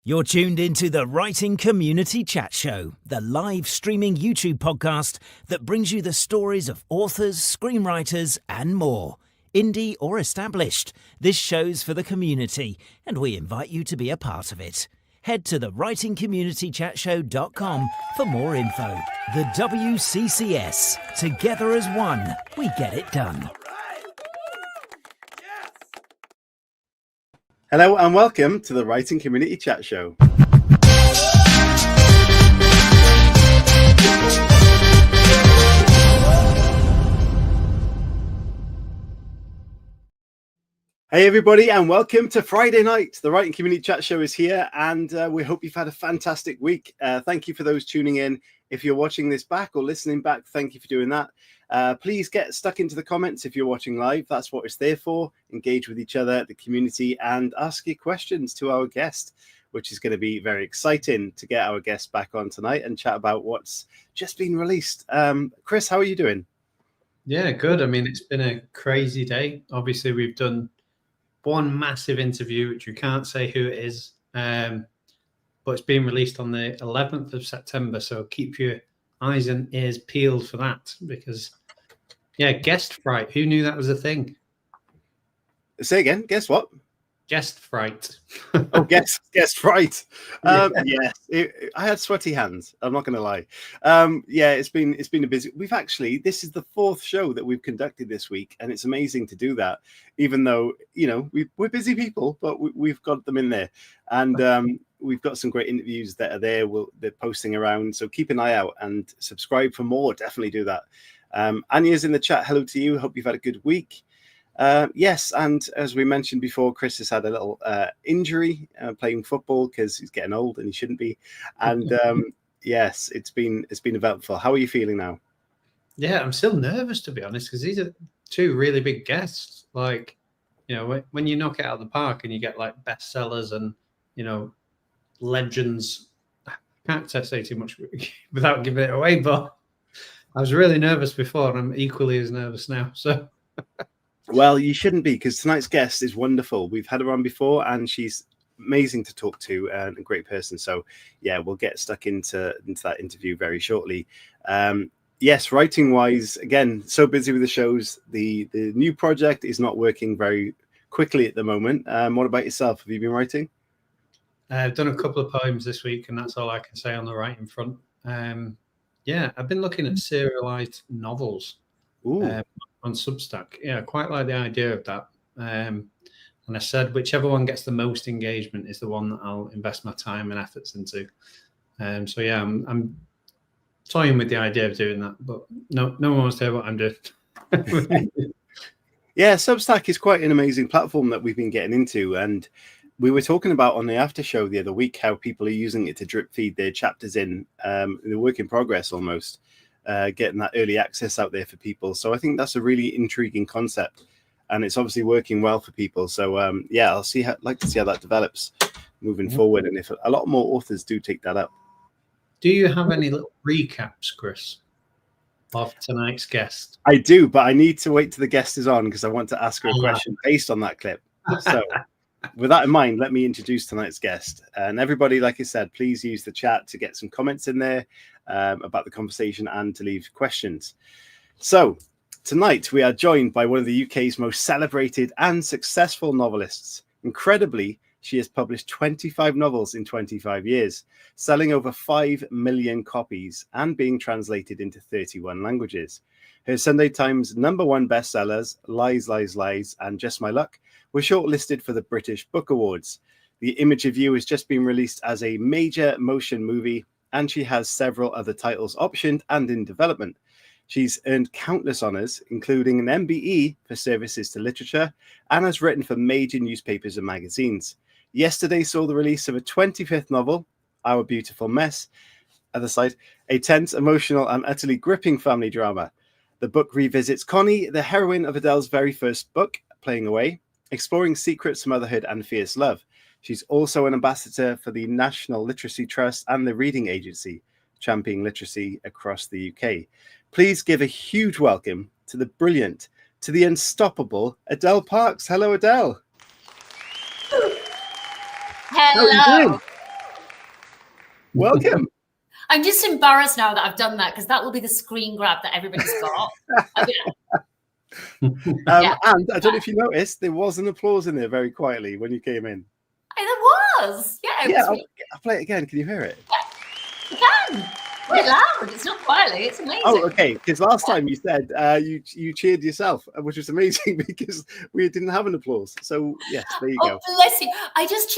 You're tuned into the Writing Community Chat Show, the live streaming YouTube podcast that brings you the stories of authors, screenwriters, and more. Indie or established, this show's for the community, and we invite you to be a part of it. Head to thewritingcommunitychatshow.com for more info. The WCCS. Together as one, we get it done. Hello and welcome to the Writing Community Chat Show. Hey everybody and welcome to Friday night. The Writing Community Chat Show is here and we hope you've had a fantastic week. Thank you for those tuning in. If you're watching this back or listening back, thank you for doing that. Please get stuck into the comments if you're watching live. That's what it's there for. Engage with each other, the community, and ask your questions to our guest, which is going to be very exciting to get our guest back on tonight and chat about what's just been released. Chris, how are you doing? Yeah, good. I mean, it's been a crazy day. Obviously, we've done one massive interview, which you can't say who it is, but it's being released on the 11th of September. So keep your eyes and ears peeled for that because, yeah, guest fright. Who knew that was a thing? Say again, guess what? Guest fright. Oh, guest fright. Yes, I had sweaty hands. I'm not going to lie. Yeah, it's been a busy. This is the fourth show that we've conducted this week, and it's amazing to do that. Even though we're busy people, but we've got them in there, and we've got some great interviews that are there. They're posting around, so keep an eye out and subscribe for more. Definitely do that. Anya's in the chat. Hello to you. Hope you've had a good week. Yes, and as we mentioned before, Chris has had a little injury playing football because he's getting old and he shouldn't be. And yes, it's been eventful. How are you feeling now? Yeah, I'm still nervous to be honest because these are two really big guests. Like, when you knock it out of the park and you get like bestsellers and legends. I can't say too much without giving it away, but I was really nervous before and I'm equally as nervous now. So. Well, you shouldn't be because tonight's guest is wonderful. We've had her on before and she's amazing to talk to and a great person. So, yeah, we'll get stuck into that interview very shortly. Yes, writing-wise, again, so busy with the shows. The new project is not working very quickly at the moment. What about yourself? Have you been writing? I've done a couple of poems this week and that's all I can say on the writing front. Yeah, I've been looking at serialized novels. On Substack. Yeah, I quite like the idea of that. And I said, whichever one gets the most engagement is the one that I'll invest my time and efforts into. So yeah, I'm toying with the idea of doing that, but no one wants to hear what I'm doing. Yeah, Substack is quite an amazing platform that we've been getting into. And we were talking about on the after show the other week how people are using it to drip feed their chapters in the work in progress almost. Getting that early access out there for people. So I think that's a really intriguing concept and it's obviously working well for people. So yeah, like to see how that develops moving forward. And if a lot more authors do take that up. Do you have any little recaps, Chris, of tonight's guest? I do, but I need to wait till the guest is on because I want to ask her a question based on that clip. So with that in mind, let me introduce tonight's guest. And everybody, like I said, please use the chat to get some comments in there about the conversation and to leave questions. So tonight we are joined by one of the UK's most celebrated and successful novelists. Incredibly, she has published 25 novels in 25 years, selling over 5 million copies and being translated into 31 languages. Her Sunday Times #1 bestsellers, Lies, Lies, Lies, and Just My Luck, were shortlisted for the British Book Awards. The Image of You has just been released as a major motion movie, and she has several other titles optioned and in development. She's earned countless honours, including an MBE for services to literature, and has written for major newspapers and magazines. Yesterday saw the release of a 25th novel, Our Beautiful Mess, other side, a tense, emotional, and utterly gripping family drama. The book revisits Connie, the heroine of Adele's very first book, Playing Away, exploring secrets, motherhood, and fierce love. She's also an ambassador for the National Literacy Trust and the Reading Agency, championing literacy across the UK. Please give a huge welcome to the brilliant, to the unstoppable Adele Parks. Hello, Adele. How are you doing? Hello. Welcome. I'm just embarrassed now that I've done that because that will be the screen grab that everybody's got. And I don't know if you noticed, there was an applause in there very quietly when you came in. There was. Yeah, it was really... I'll play it again. Can you hear it? You can. Quite loud. It's not quietly. It's amazing. Oh, okay. Because last time you said you cheered yourself, which was amazing because we didn't have an applause. So yes, there you go. Bless you. I just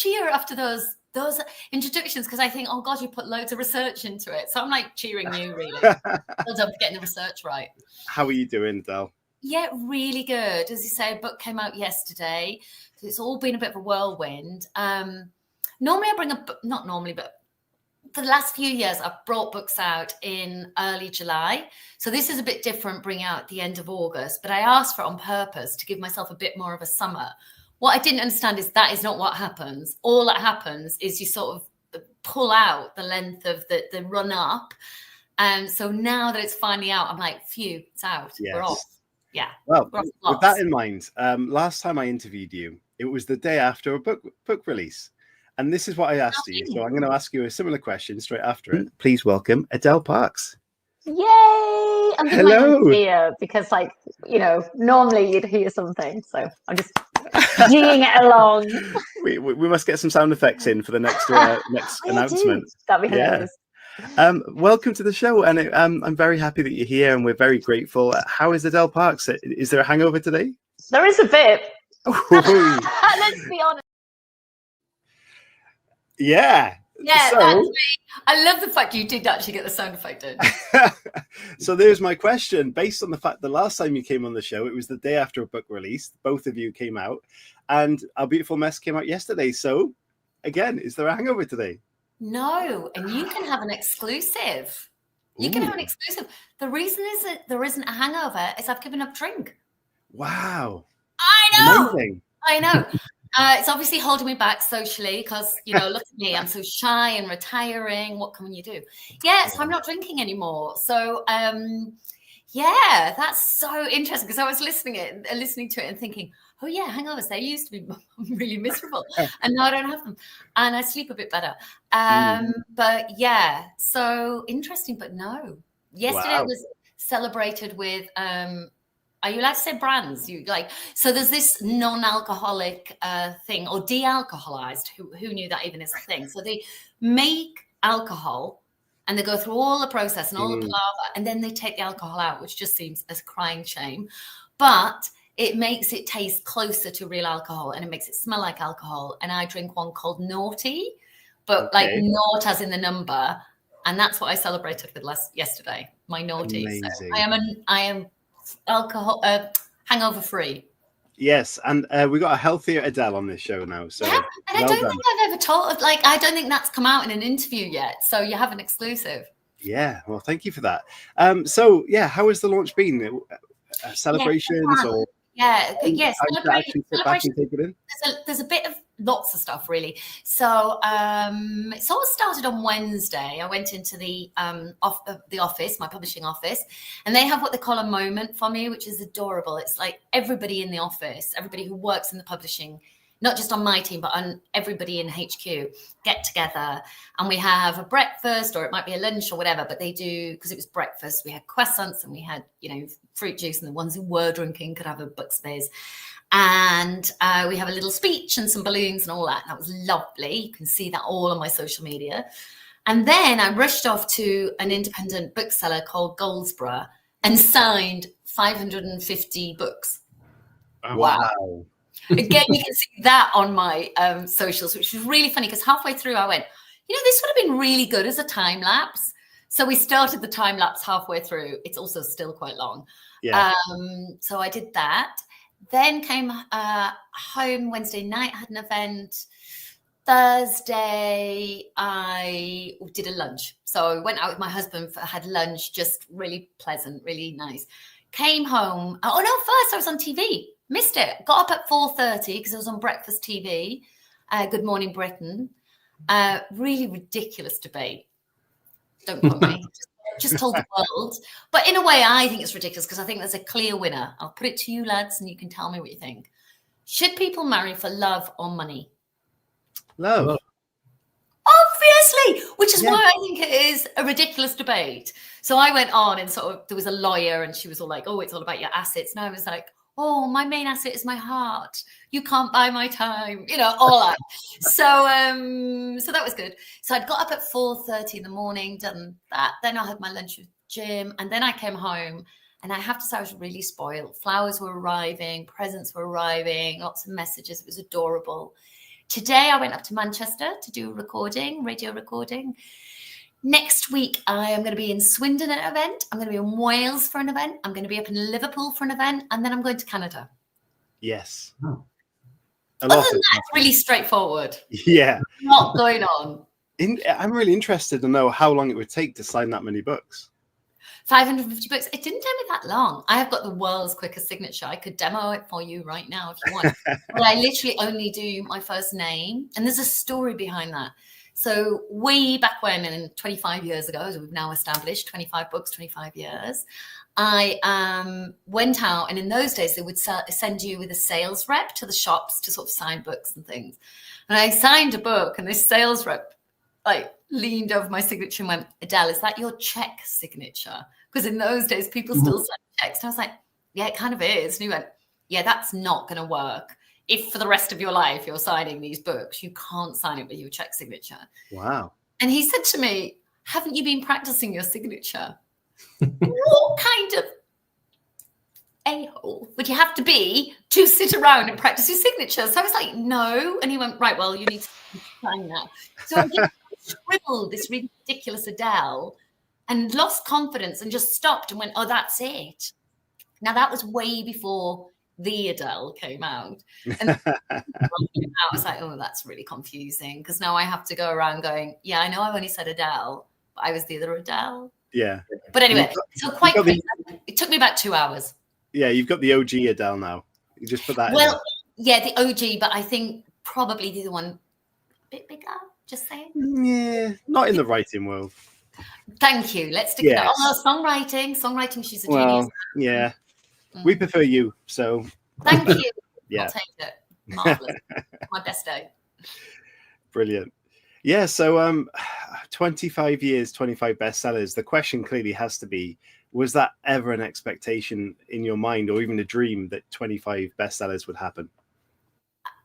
cheer after those introductions because I think, oh God, you put loads of research into it. So I'm like cheering you, really. Well done for getting the research right. How are you doing, Adele? Yeah, really good. As you say, a book came out yesterday. So it's all been a bit of a whirlwind. Normally I bring a book, not normally, but for the last few years, I've brought books out in early July. So this is a bit different, bring out at the end of August, but I asked for it on purpose to give myself a bit more of a summer. What I didn't understand is that is not what happens. All that happens is you sort of pull out the length of the run up. And so now that it's finally out, I'm like, phew, it's out. Yes. We're off. Yeah. Well, with that in mind, last time I interviewed you, it was the day after a book release. And this is what I asked you. So I'm going to ask you a similar question straight after it. Please welcome Adele Parks. Yay! I'm Hello. Here because, like, you know, normally you'd hear something. So I'm just G'ing it along. We must get some sound effects in for the next announcement. That'd be hilarious. Welcome to the show, and I'm very happy that you're here, and we're very grateful. How is Adele Parks? Is there a hangover today? There is a bit. Let's be honest. Yeah. Yeah, so, that's me. I love the fact you did actually get the sound effect in. So there's my question. Based on the fact the last time you came on the show, it was the day after a book release. Both of you came out, and Our Beautiful Mess came out yesterday. So, again, is there a hangover today? No, and you can have an exclusive. You can have an exclusive. The reason is that there isn't a hangover is I've given up drink. Wow. I know. Amazing. I know. It's obviously holding me back socially because, you know, look at me, I'm so shy and retiring. What can you do? Yeah, so I'm not drinking anymore. So, yeah, that's so interesting because I was listening to it and thinking, oh yeah, hangovers, they used to be really miserable and now I don't have them and I sleep a bit better. But yeah, so interesting, but no. Yesterday was celebrated with, are you allowed to say brands? So there's this non-alcoholic thing, or de-alcoholized. Who knew that even is a thing? So they make alcohol and they go through all the process and all the palaver, and then they take the alcohol out, which just seems a crying shame. But it makes it taste closer to real alcohol and it makes it smell like alcohol. And I drink one called Naughty, but like naught as in the number. And that's what I celebrated with yesterday, my Naughty. Amazing. So I am alcohol hangover free. Yes, and we got a healthier Adele on this show now. So yeah, and I don't think I've ever told, like, I don't think that's come out in an interview yet. So you have an exclusive. Yeah, well, thank you for that. So yeah, how has the launch been? Celebrations or? Yeah. Actually sit back and take it in? There's a bit of lots of stuff, really. So it sort of started on Wednesday. I went into the office, my publishing office, and they have what they call a moment for me, which is adorable. It's like everybody in the office, everybody who works in the publishing, not just on my team, but on everybody in HQ, get together and we have a breakfast, or it might be a lunch or whatever, but they do, because it was breakfast, we had croissants and we had, you know, fruit juice, and the ones who were drinking could have a book space. And we have a little speech and some balloons and all that. And that was lovely. You can see that all on my social media. And then I rushed off to an independent bookseller called Goldsborough and signed 550 books. Wow. Again, you can see that on my socials, which was really funny because halfway through I went, you know, this would have been really good as a time lapse. So we started the time lapse halfway through. It's also still quite long. Yeah. So I did that. Then came home Wednesday night, had an event. Thursday, I did a lunch. So I went out with my husband, had lunch, just really pleasant, really nice. Came home. Oh, no, first I was on TV. Missed it. Got up at 4:30 because I was on breakfast TV. Good Morning Britain. Really ridiculous debate. Don't quote me. Just told the world. But in a way, I think it's ridiculous because I think there's a clear winner. I'll put it to you, lads, and you can tell me what you think. Should people marry for love or money? Love. Obviously, which is Yeah. why I think it is a ridiculous debate. So I went on and sort of, there was a lawyer and she was all like, oh, it's all about your assets. And I was like, oh, my main asset is my heart. You can't buy my time, all that. So that was good. So I'd got up at 4:30 in the morning, done that. Then I had my lunch with Jim. And then I came home, and I have to say I was really spoiled. Flowers were arriving, presents were arriving, lots of messages. It was adorable. Today, I went up to Manchester to do a radio recording. Next week, I am going to be in Swindon at an event. I'm going to be in Wales for an event. I'm going to be up in Liverpool for an event. And then I'm going to Canada. Yes. Oh. A lot Other than of that, it's really straightforward. Yeah. Not going on. I'm really interested to know how long it would take to sign that many books. 550 books. It didn't take me that long. I have got the world's quickest signature. I could demo it for you right now if you want. But I literally only do my first name. And there's a story behind that. So way back when, and 25 years ago, as we've now established, 25 books, 25 years, I went out. And in those days, they would send you with a sales rep to the shops to sort of sign books and things. And I signed a book, and this sales rep leaned over my signature and went, Adele, is that your check signature? Because in those days, people still sign checks. And I was like, yeah, it kind of is. And he went, yeah, that's not going to work. If for the rest of your life you're signing these books, you can't sign it with your check signature. Wow. And he said to me, haven't you been practicing your signature? What kind of a-hole would you have to be to sit around and practice your signature? So I was like, no. And he went, right, well, you need to sign that. So I just scribbled this ridiculous Adele and lost confidence and just stopped and went, oh, that's it. Now, that was way before the Adele came out. And I was like, oh, that's really confusing, because now I have to go around going, yeah, I know I've only said Adele, but I was the other Adele. Yeah. But anyway, so quite quick. It took me about 2 hours. Yeah, you've got the OG Adele now. You just put that in. Well, yeah, the OG, but I think probably the other one a bit bigger, just saying. Yeah, not in the writing world. Thank you. Let's stick Yes. with that. Oh, songwriting, she's a Well, genius. yeah. We prefer you, so. Thank you. Yeah. I'll take it. Marvelous. My best day. Brilliant. Yeah, so 25 years, 25 bestsellers. The question clearly has to be, was that ever an expectation in your mind, or even a dream, that 25 bestsellers would happen?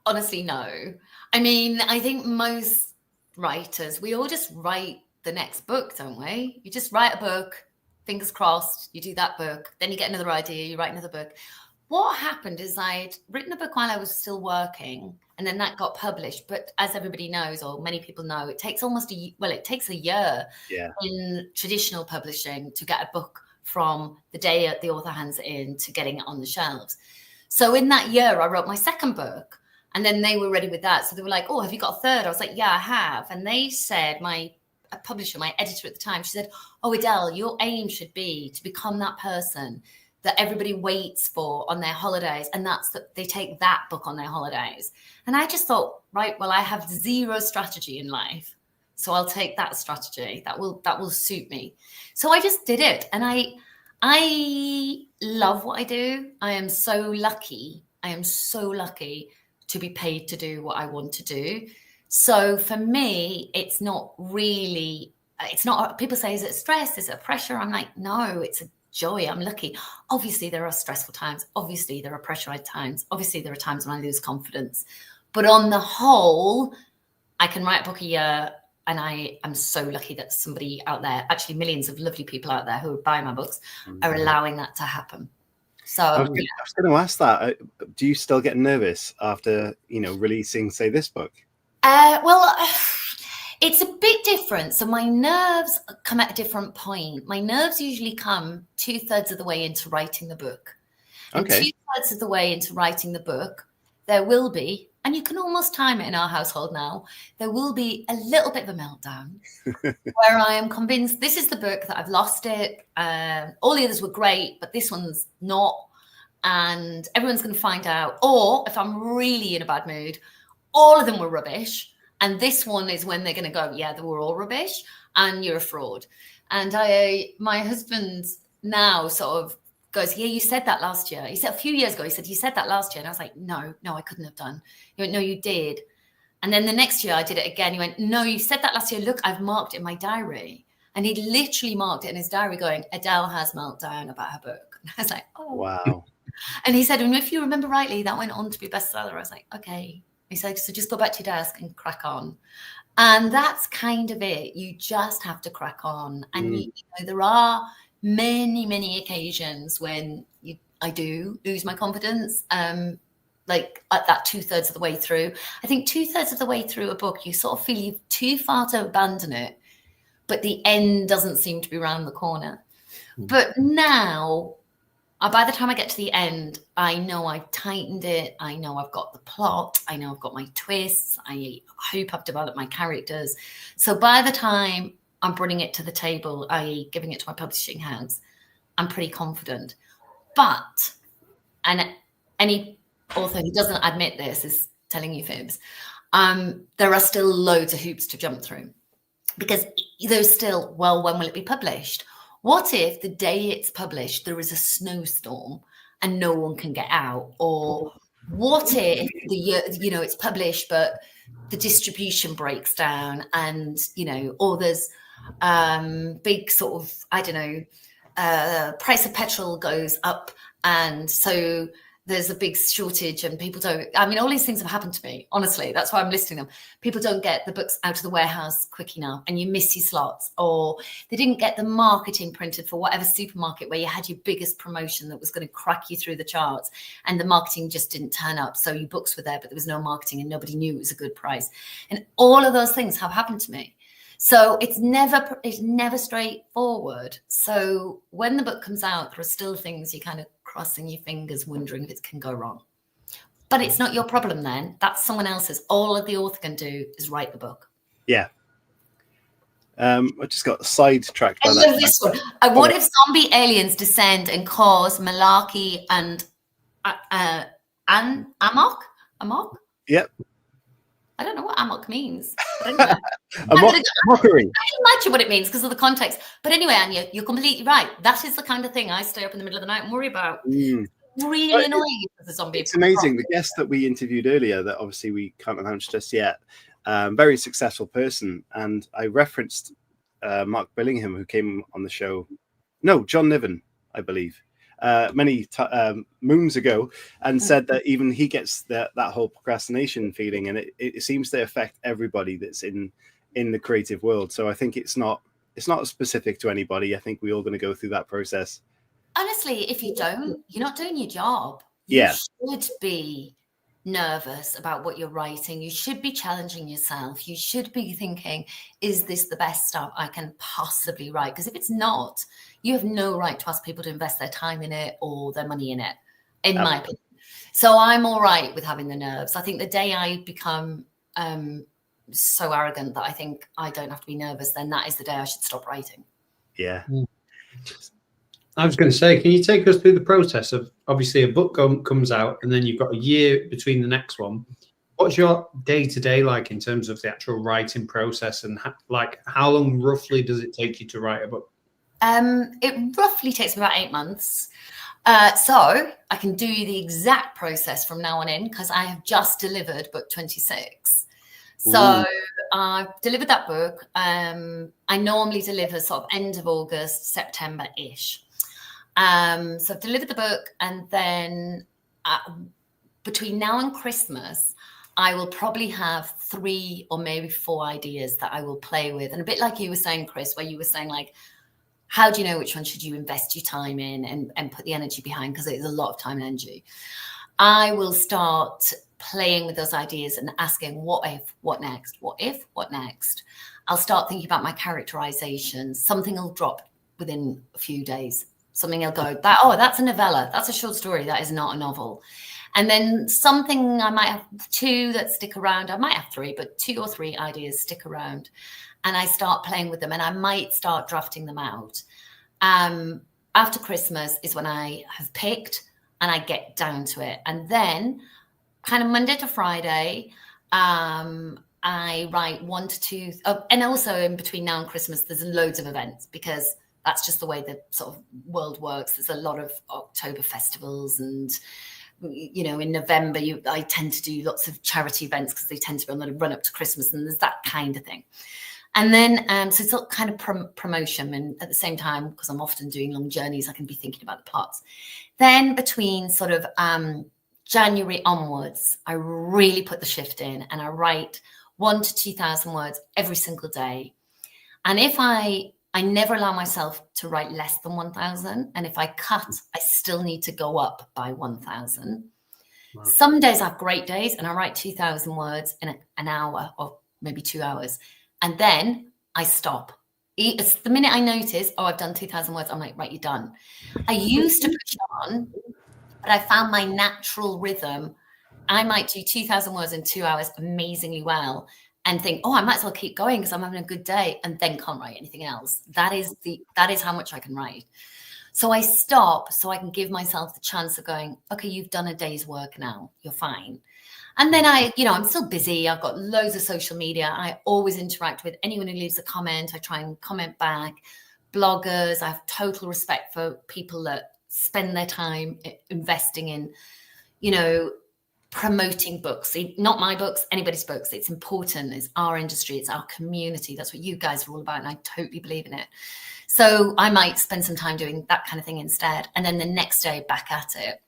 Honestly, no. I mean, I think most writers, we all just write the next book, don't we? You just write a book, fingers crossed, you do that book, then you get another idea, you write another book. What happened is I'd written a book while I was still working, and then that got published. But as everybody knows, or many people know, it takes it takes a year in traditional publishing to get a book from the day the author hands it in to getting it on the shelves. So in that year, I wrote my second book, and then they were ready with that. So they were like, oh, have you got a third? I was like, yeah, I have. And they said, my publisher, my editor at the time, she said, oh, Adele, your aim should be to become that person that everybody waits for on their holidays, and that's that they take that book on their holidays. And I just thought, right, well, I have zero strategy in life, so I'll take that strategy. That will suit me. So I just did it, and I love what I do. I am so lucky. To be paid to do what I want to do. So for me, it's not. People say, is it stress? Is it pressure? I'm like, no, it's a joy. I'm lucky. Obviously, there are stressful times. Obviously, there are pressurized times. Obviously, there are times when I lose confidence. But on the whole, I can write a book a year, and I am so lucky that somebody out there, actually millions of lovely people out there who buy my books, are allowing that to happen. So I was going to ask that. Do you still get nervous after, releasing, say, this book? Well, it's a bit different. So my nerves come at a different point. My nerves usually come 2/3 of the way into writing the book. And Okay. 2/3 of the way into writing the book, there will be, and you can almost time it in our household now, there will be a little bit of a meltdown where I am convinced this is the book that I've lost it. All the others were great, but this one's not. And everyone's going to find out. Or if I'm really in a bad mood, all of them were rubbish. And this one is when they're going to go, yeah, they were all rubbish and you're a fraud. And my husband now sort of goes, yeah, you said that last year. He said a few years ago, he said, you said that last year. And I was like, no, I couldn't have done. He went, no, you did. And then the next year I did it again. He went, no, you said that last year. Look, I've marked it in my diary. And he literally marked it in his diary going, Adele has meltdown about her book. And I was like, oh. Wow. And he said, and if you remember rightly, that went on to be bestseller. I was like, okay. He said, so just go back to your desk and crack on. And that's kind of it. You just have to crack on. And you know, there are many, many occasions when I do lose my confidence. Like at that 2/3 of the way through. I think 2/3 of the way through a book, you sort of feel you're too far to abandon it, but the end doesn't seem to be around the corner. But now, by the time I get to the end, I know I've tightened it. I know I've got the plot. I know I've got my twists. I hope I've developed my characters. So by the time I'm bringing it to the table, i.e. giving it to my publishing house, I'm pretty confident. But, and any author who doesn't admit this is telling you fibs, there are still loads of hoops to jump through. Because there's still, well, when will it be published? What if the day it's published, there is a snowstorm and no one can get out? Or what if it's published, but the distribution breaks down and, or there's big sort of, I don't know, price of petrol goes up. And so there's a big shortage and people don't, all these things have happened to me, honestly. That's why I'm listing them. People don't get the books out of the warehouse quick enough and you miss your slots, or they didn't get the marketing printed for whatever supermarket where you had your biggest promotion that was going to crack you through the charts, and the marketing just didn't turn up. So your books were there, but there was no marketing and nobody knew it was a good price. And all of those things have happened to me. So it's never straightforward. So when the book comes out, there are still things you kind of crossing your fingers, wondering if it can go wrong. But it's not your problem then. That's someone else's. All the author can do is write the book. Yeah. I just got sidetracked by I love this one. What if zombie aliens descend and cause malarkey and amok? Amok? Yep. I don't know what amok means. But anyway, mockery. I can imagine what it means because of the context. But anyway, Anya, you're completely right. That is the kind of thing I stay up in the middle of the night and worry about. Really annoying as a zombie. It's amazing. The guest that we interviewed earlier, that obviously we can't announce just yet, very successful person. And I referenced Mark Billingham, who came on the show. No, John Niven, I believe. Many moons ago, and said that even he gets that whole procrastination feeling, and it seems to affect everybody that's in the creative world. So I think it's not specific to anybody. I think we're all going to go through that process. Honestly, if you don't, you're not doing your job. You should be nervous about what you're writing. You should be challenging yourself. You should be thinking, is this the best stuff I can possibly write? Because if it's not, you have no right to ask people to invest their time in it or their money in it, in my opinion. So I'm all right with having the nerves. I think the day I become so arrogant that I think I don't have to be nervous, then that is the day I should stop writing. Yeah. I was going to say, can you take us through the process of, obviously a book comes out and then you've got a year between the next one. What's your day-to-day like in terms of the actual writing process, and how long roughly does it take you to write a book? It roughly takes me about 8 months. So I can do the exact process from now on in because I have just delivered book 26. So I've delivered that book. I normally deliver sort of end of August, September-ish. So I've delivered the book, and then between now and Christmas, I will probably have 3 or maybe 4 ideas that I will play with. And a bit like you were saying, Chris, where you were saying, like, how do you know which one should you invest your time in and put the energy behind? Because it is a lot of time and energy. I will start playing with those ideas and asking, what if, what next? What if, what next? I'll start thinking about my characterizations. Something will drop within a few days. Something will go, that's a novella. That's a short story. That is not a novel. And then something, I might have 2 that stick around. I might have 3, but 2 or 3 ideas stick around. And I start playing with them, and I might start drafting them out. After Christmas is when I have picked and I get down to it. And then kind of Monday to Friday, I write 1 to 2. And also in between now and Christmas, there's loads of events because that's just the way the sort of world works. There's a lot of October festivals and you know, in November, I tend to do lots of charity events because they tend to be on the run up to Christmas, and there's that kind of thing. And then, so it's all kind of promotion. And at the same time, because I'm often doing long journeys, I can be thinking about the plots. Then between sort of January onwards, I really put the shift in, and I write 1,000 to 2,000 words every single day. And if I never allow myself to write less than 1,000. And if I cut, I still need to go up by 1,000. Wow. Some days I have great days and I write 2,000 words in an hour or maybe 2 hours. And then I stop. It's the minute I notice, oh, I've done 2,000 words, I'm like, right, you're done. I used to push on, but I found my natural rhythm. I might do 2,000 words in 2 hours amazingly well and think, oh, I might as well keep going because I'm having a good day, and then can't write anything else. That is how much I can write. So I stop so I can give myself the chance of going, okay, you've done a day's work now, you're fine. And then I'm still busy. I've got loads of social media. I always interact with anyone who leaves a comment. I try and comment back. Bloggers, I have total respect for people that spend their time investing in, promoting books, not my books, anybody's books. It's important. It's our industry. It's our community. That's what you guys are all about. And I totally believe in it. So I might spend some time doing that kind of thing instead. And then the next day back at it.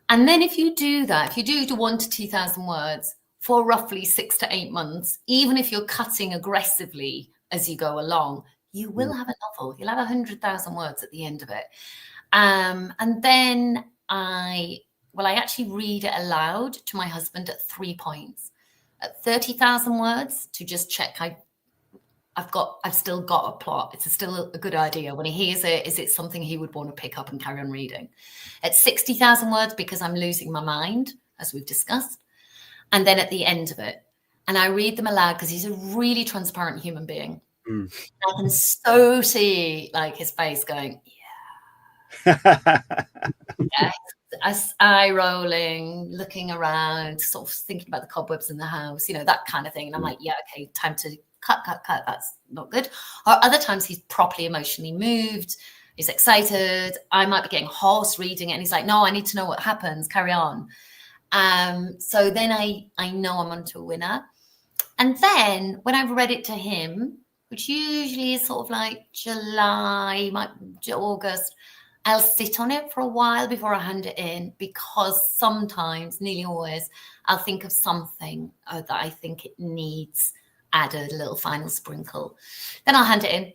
And then if you do that, if you do 1,000 to 2,000 words for roughly 6 to 8 months, even if you're cutting aggressively as you go along, you will have a novel. You'll have 100,000 words at the end of it. And then I actually read it aloud to my husband at 3 points. At 30,000 words, to just check I've still got a plot. It's still a good idea. When he hears it, is it something he would want to pick up and carry on reading? At 60,000 words, because I'm losing my mind, as we've discussed. And then at the end of it, and I read them aloud because he's a really transparent human being. I can so see his face going, yeah. Eye rolling, looking around, sort of thinking about the cobwebs in the house, that kind of thing. And I'm like, yeah, okay, time to cut. That's not good. Or other times he's properly emotionally moved. He's excited. I might be getting hoarse reading it. And he's like, no, I need to know what happens. Carry on. So then I know I'm onto a winner. And then when I've read it to him, which usually is sort of like July, August, I'll sit on it for a while before I hand it in, because sometimes, nearly always, I'll think of something that I think it needs added, a little final sprinkle. Then I'll hand it in.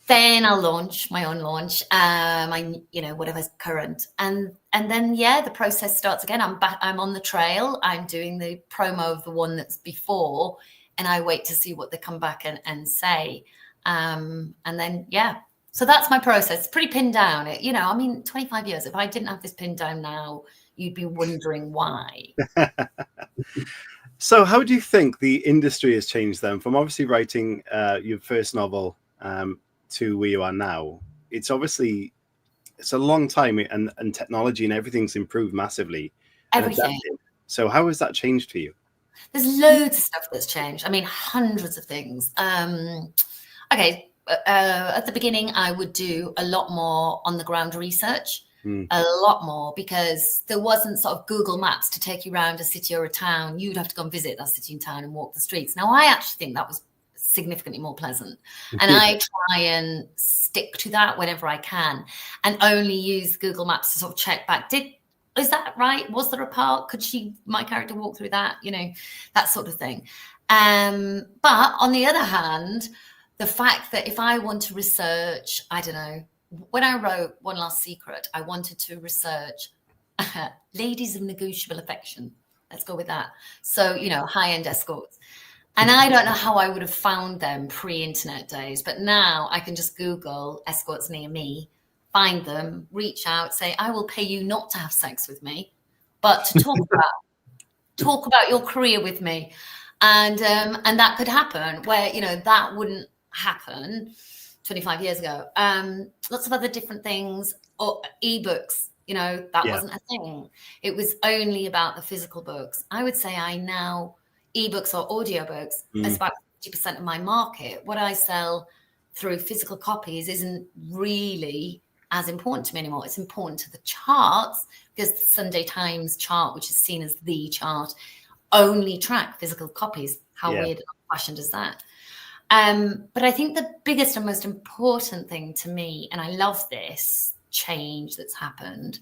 Then I'll launch my own launch, whatever's current. And then, the process starts again. I'm back, I'm on the trail. I'm doing the promo of the one that's before, and I wait to see what they come back and say. And then, so that's my process. It's pretty pinned down. 25 years. If I didn't have this pinned down now, you'd be wondering why. So how do you think the industry has changed then, from obviously writing your first novel to where you are now? It's a long time, and technology and everything's improved massively. Everything. So how has that changed for you? There's loads of stuff that's changed. Hundreds of things. Okay. At the beginning, I would do a lot more on the ground research, a lot more, because there wasn't sort of Google Maps to take you around a city or a town. You'd have to go and visit that city and town and walk the streets. Now, I actually think that was significantly more pleasant. And I try and stick to that whenever I can, and only use Google Maps to sort of check back. Is that right? Was there a park? Could my character walk through that? That sort of thing. But on the other hand, the fact that if I want to research, I don't know, when I wrote One Last Secret, I wanted to research ladies of negotiable affection. Let's go with that. So, high-end escorts. And I don't know how I would have found them pre-internet days, but now I can just Google escorts near me, find them, reach out, say, I will pay you not to have sex with me, but to talk about your career with me. And that could happen where, that wouldn't happen 25 years ago. Lots of other different things, or ebooks, wasn't a thing. It was only about the physical books. I would say ebooks or audiobooks is about 50% of my market. What I sell through physical copies isn't really as important to me anymore. It's important to the charts, because the Sunday Times chart, which is seen as the chart, only track physical copies. How weird and old-fashioned is that? But I think the biggest and most important thing to me, and I love this change that's happened,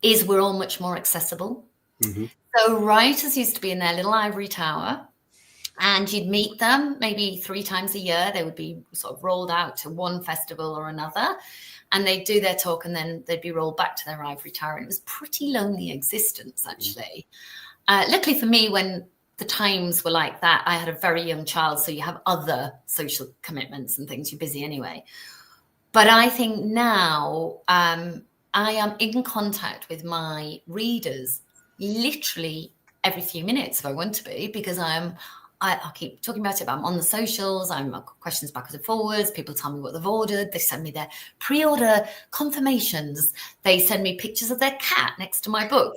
is we're all much more accessible. Mm-hmm. So writers used to be in their little ivory tower, and you'd meet them maybe 3 times a year. They would be sort of rolled out to one festival or another, and they'd do their talk, and then they'd be rolled back to their ivory tower. And it was pretty lonely existence, actually. Luckily for me, when the times were like that, I had a very young child, so you have other social commitments and things. You're busy anyway. But I think now I am in contact with my readers literally every few minutes if I want to be, because I keep talking about it, but I'm on the socials, I've got questions backwards and forwards, people tell me what they've ordered, they send me their pre-order confirmations, they send me pictures of their cat next to my book,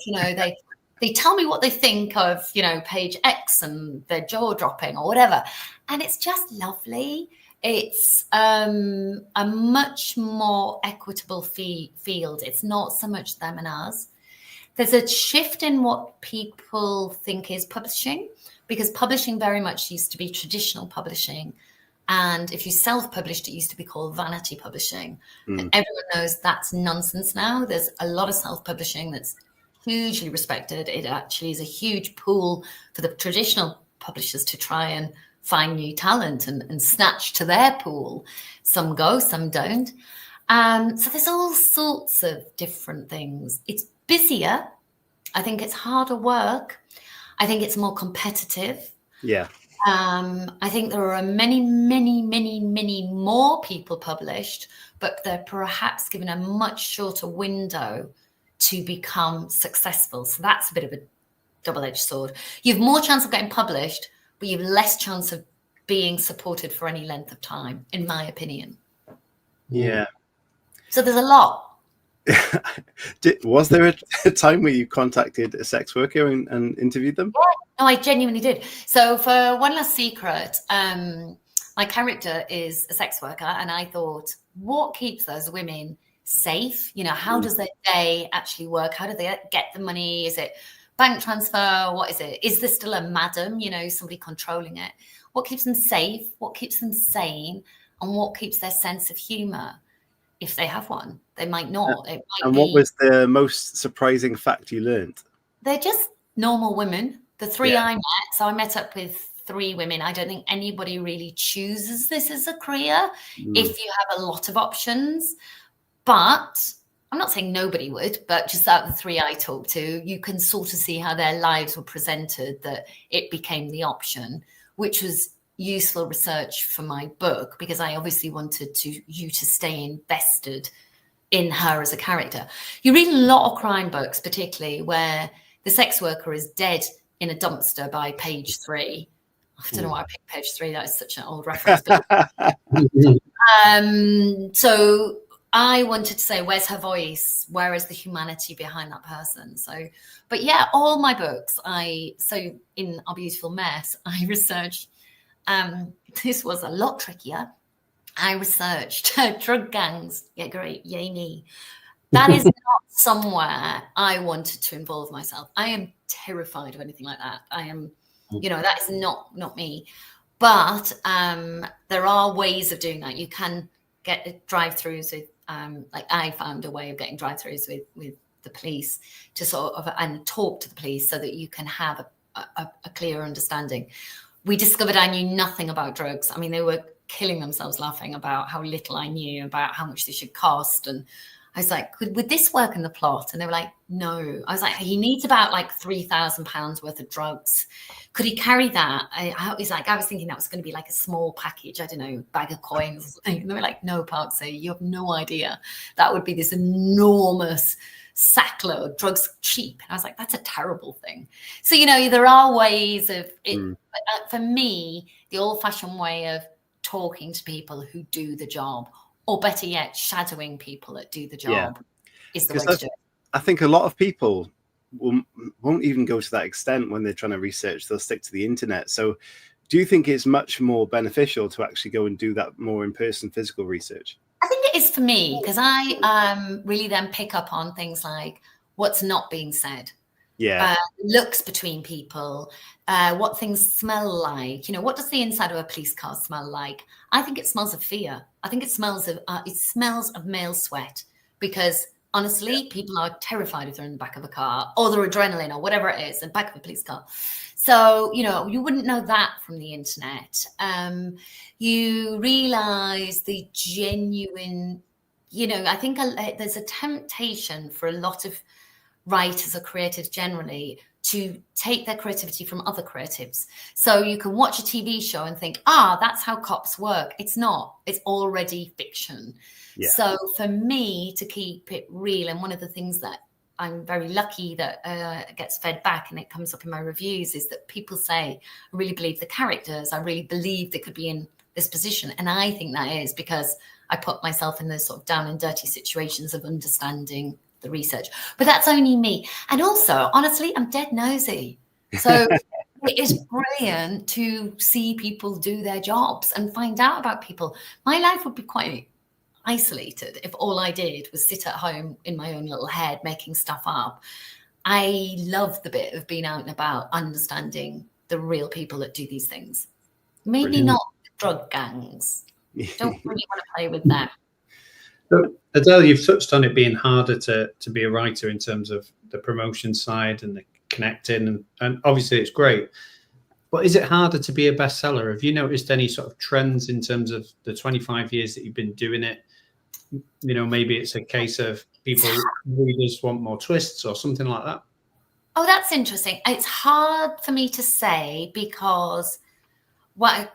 they tell me what they think of, page X and their jaw dropping or whatever. And it's just lovely. It's a much more equitable field. It's not so much them and us. There's a shift in what people think is publishing, because publishing very much used to be traditional publishing. And if you self-published, it used to be called vanity publishing. And everyone knows that's nonsense now. There's a lot of self-publishing that's hugely respected. It actually is a huge pool for the traditional publishers to try and find new talent and snatch to their pool. Some go, some don't. So there's all sorts of different things. It's busier. I think it's harder work. I think it's more competitive. Yeah. I think there are many, many, many, many more people published, but they're perhaps given a much shorter window to become successful. So that's a bit of a double-edged sword. You have more chance of getting published, but you have less chance of being supported for any length of time, in my opinion. Yeah. So there's a lot. Was there a time where you contacted a sex worker and interviewed them? Yeah, no, I genuinely did. So for One Last Secret, my character is a sex worker, and I thought, what keeps those women safe? How does their day actually work? How do they get the money? Is it bank transfer? What is it? Is there still a madam, somebody controlling it? What keeps them safe? What keeps them sane? And what keeps their sense of humor? If they have one, they might not. What was the most surprising fact you learned? They're just normal women. The 3 I met. So I met up with 3 women. I don't think anybody really chooses this as a career if you have a lot of options. But I'm not saying nobody would, but just out of the 3 I talked to, you can sort of see how their lives were presented, that it became the option, which was useful research for my book, because I obviously wanted you to stay invested in her as a character. You read a lot of crime books, particularly where the sex worker is dead in a dumpster by page 3. I don't know why I picked page 3. That is such an old reference. But, so I wanted to say, where's her voice? Where is the humanity behind that person? So, but yeah, all my books, so in Our Beautiful Mess, I researched, this was a lot trickier. I researched drug gangs. Yeah, great. Yay me. That is not somewhere I wanted to involve myself. I am terrified of anything like that. I am, that is not me. But there are ways of doing that. You can get drive-throughs with, like I found a way of getting drive-throughs with the police to sort of, and talk to the police so that you can have a clear understanding. We discovered I knew nothing about drugs. I mean, they were killing themselves laughing about how little I knew about how much they should cost. And I was like, would this work in the plot? And they were like, no. I was like, he needs about like £3,000 worth of drugs. Could he carry that? I was thinking that was going to be like a small package. I don't know, bag of coins. And they were like, no, Parksy, you have no idea. That would be this enormous sackload, drugs cheap. And I was like, that's a terrible thing. So, there are ways of it. But for me, the old-fashioned way of talking to people who do the job, or better yet, shadowing people that do the job is the way to do it. I think a lot of people won't even go to that extent when they're trying to research. They'll stick to the internet. So do you think it's much more beneficial to actually go and do that more in-person physical research? I think it is for me, because I really then pick up on things like what's not being said. Yeah. Looks between people, what things smell like. You know, what does the inside of a police car smell like? I think it smells of fear. I think it smells of male sweat, because honestly, people are terrified if they're in the back of a car, or their adrenaline, or whatever it is, in the back of a police car. So, you know, you wouldn't know that from the internet. You realize the genuine, you know, I think there's a temptation for a lot of writers or creatives generally to take their creativity from other creatives. So you can watch a TV show and think, that's how cops work. It's not. It's already fiction. Yeah. So for me to keep it real, and one of the things that I'm very lucky that gets fed back and it comes up in my reviews, is that people say, I really believe the characters. I really believe they could be in this position. And I think that is because I put myself in those sort of down and dirty situations of understanding the research. But that's only me. And also, honestly, I'm dead nosy. So it is brilliant to see people do their jobs and find out about people. My life would be quite isolated if all I did was sit at home in my own little head making stuff up. I love the bit of being out and about, understanding the real people that do these things. Maybe brilliant. Not drug gangs. Don't really want to play with them. So, Adele, you've touched on it being harder to be a writer in terms of the promotion side and the connecting, and obviously it's great. But is it harder to be a bestseller? Have you noticed any sort of trends in terms of the 25 years that you've been doing it? You know, maybe it's a case of readers want more twists or something like that. Oh, that's interesting. It's hard for me to say, because what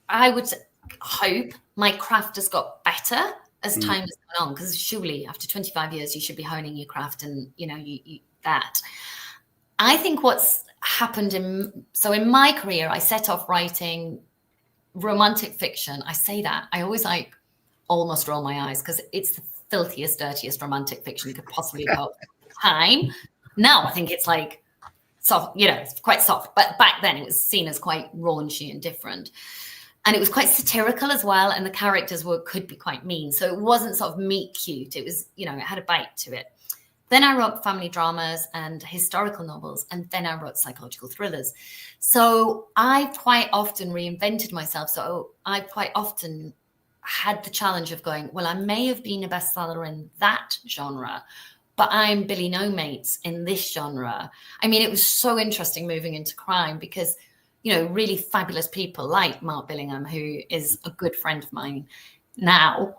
I would hope my craft has got better as time has gone on, because surely after 25 years you should be honing your craft, and you know you that. I think what's happened in my career, I set off writing romantic fiction. I say that I always almost roll my eyes, because it's the filthiest, dirtiest romantic fiction you could possibly have time. Now I think it's like soft, you know, it's quite soft, but back then it was seen as quite raunchy and different. And it was quite satirical as well, and the characters could be quite mean. So it wasn't sort of meet cute. It was, you know, it had a bite to it. Then I wrote family dramas and historical novels, and then I wrote psychological thrillers. So I quite often reinvented myself. So I quite often had the challenge of going, well, I may have been a bestseller in that genre, but I'm Billy No Mates in this genre. I mean, it was so interesting moving into crime, because you know, really fabulous people like Mark Billingham, who is a good friend of mine now.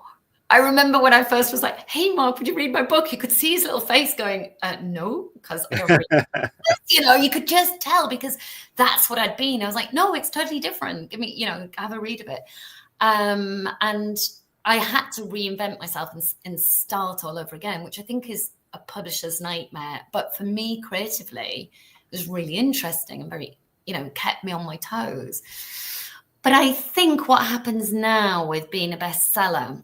I remember when I first was like, hey, Mark, would you read my book? You could see his little face going, no, because I don't read. You know, you could just tell, because that's what I'd been. I was like, no, it's totally different. Give me, you know, have a read of it. And I had to reinvent myself and start all over again, which I think is a publisher's nightmare. But for me, creatively, it was really interesting and very, you know, kept me on my toes. But I think what happens now with being a bestseller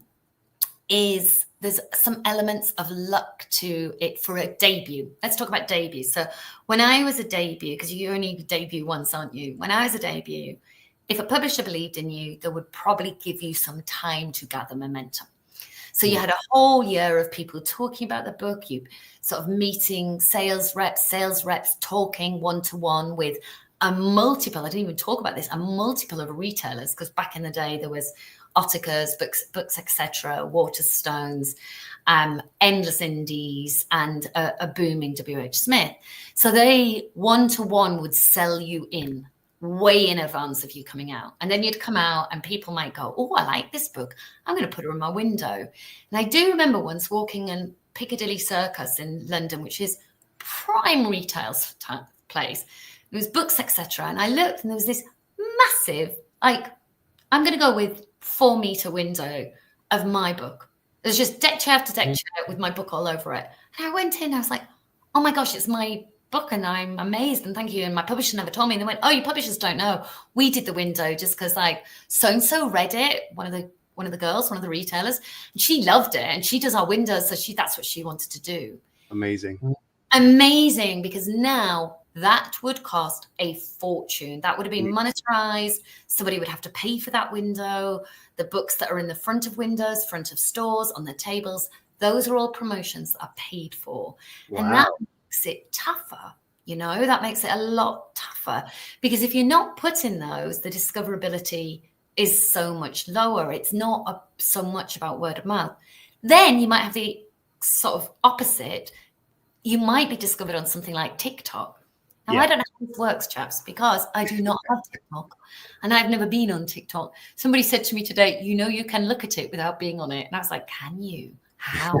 is there's some elements of luck to it for a debut. Let's talk about debuts. So when I was a debut, because you only debut once, aren't you? When I was a debut, if a publisher believed in you, they would probably give you some time to gather momentum. So you had a whole year of people talking about the book, you sort of meeting sales reps talking one-to-one with a multiple, I didn't even talk about this, a multiple of retailers, because back in the day there was Ottakar's, books etc., Waterstones, endless indies, and a booming WH Smith. So they one-to-one would sell you in way in advance of you coming out. And then you'd come out and people might go, oh, I like this book. I'm going to put her in my window. And I do remember once walking in Piccadilly Circus in London, which is prime retail place. There was books, etc. And I looked and there was this massive, like, I'm going to go with 4-meter window of my book. There's just deck chair after deck chair with my book all over it. And I went in, I was like, oh my gosh, it's my book and I'm amazed and thank you. And my publisher never told me. And they went, oh, you publishers don't know. We did the window just because like so-and-so read it, one of the girls, one of the retailers, and she loved it. And she does our windows. So that's what she wanted to do. Amazing. Amazing, because now that would cost a fortune. That would have been monetized. Somebody would have to pay for that window. The books that are in the front of windows, front of stores, on the tables, those are all promotions that are paid for. Wow. And that makes it tougher. That makes it a lot tougher, because if you're not putting those, the discoverability is so much lower. It's not so much about word of mouth. Then you might have the sort of opposite. You might be discovered on something like TikTok. Now, I don't know how this works, chaps, because I do not have TikTok and I've never been on TikTok. Somebody said to me today, you can look at it without being on it. And I was like, can you? How?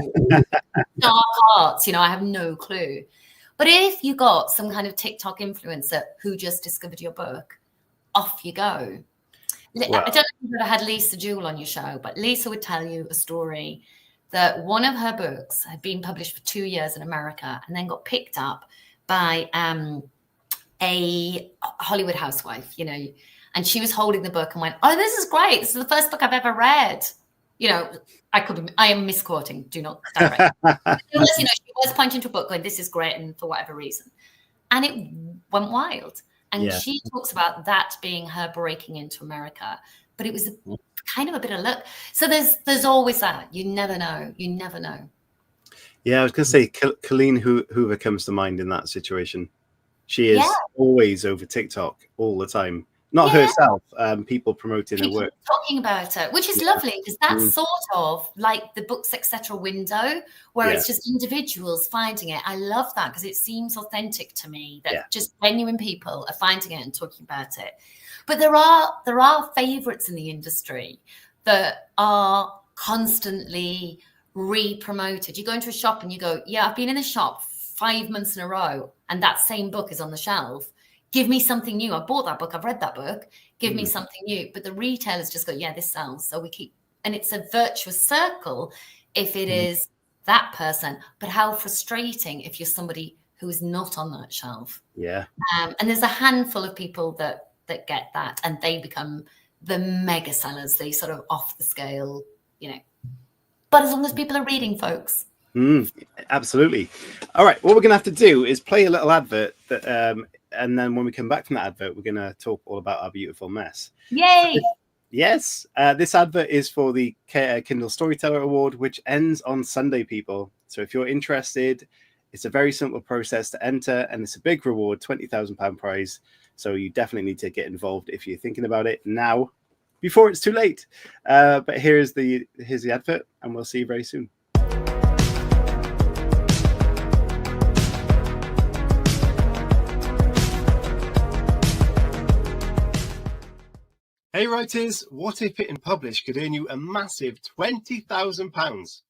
Dark arts, I have no clue. But if you got some kind of TikTok influencer who just discovered your book, off you go. Wow. I don't know if you've ever had Lisa Jewell on your show, but Lisa would tell you a story that one of her books had been published for 2 years in America and then got picked up by a Hollywood housewife, and she was holding the book and went, "Oh, this is great. This is the first book I've ever read." I am misquoting. Do not direct. She was pointing to a book going, "This is great," and for whatever reason, and it went wild. And she talks about that being her breaking into America, but it was kind of a bit of luck. So there's always that. You never know. You never know. Yeah, I was going to say, Colleen Hoover comes to mind in that situation. She is always over TikTok all the time. Not herself, people promoting her work. Talking about it, which is lovely, because that's sort of like the Books, Etc. window, where it's just individuals finding it. I love that, because it seems authentic to me that just genuine people are finding it and talking about it. But there are favorites in the industry that are constantly re-promoted. You go into a shop and you go, I've been in the shop 5 months in a row and that same book is on the shelf. Give me something new. I bought that book. I've read that book. Give me something new. But the retailers just go, this sells. So we keep, and it's a virtuous circle if it is that person. But how frustrating if you're somebody who is not on that shelf. Yeah. And there's a handful of people that get that, and they become the mega sellers. They sort of off the scale, But as long as people are reading, folks. Absolutely. All right. What we're going to have to do is play a little advert that, and then when we come back from that advert, we're going to talk all about our beautiful mess. Yay! Yes. This advert is for the Kindle Storyteller Award, which ends on Sunday, people. So if you're interested, it's a very simple process to enter, and it's a big reward, £20,000 prize. So you definitely need to get involved if you're thinking about it now, before it's too late. But here's the advert, and we'll see you very soon. Hey writers, what if Hit and Publish could earn you a massive £20,000?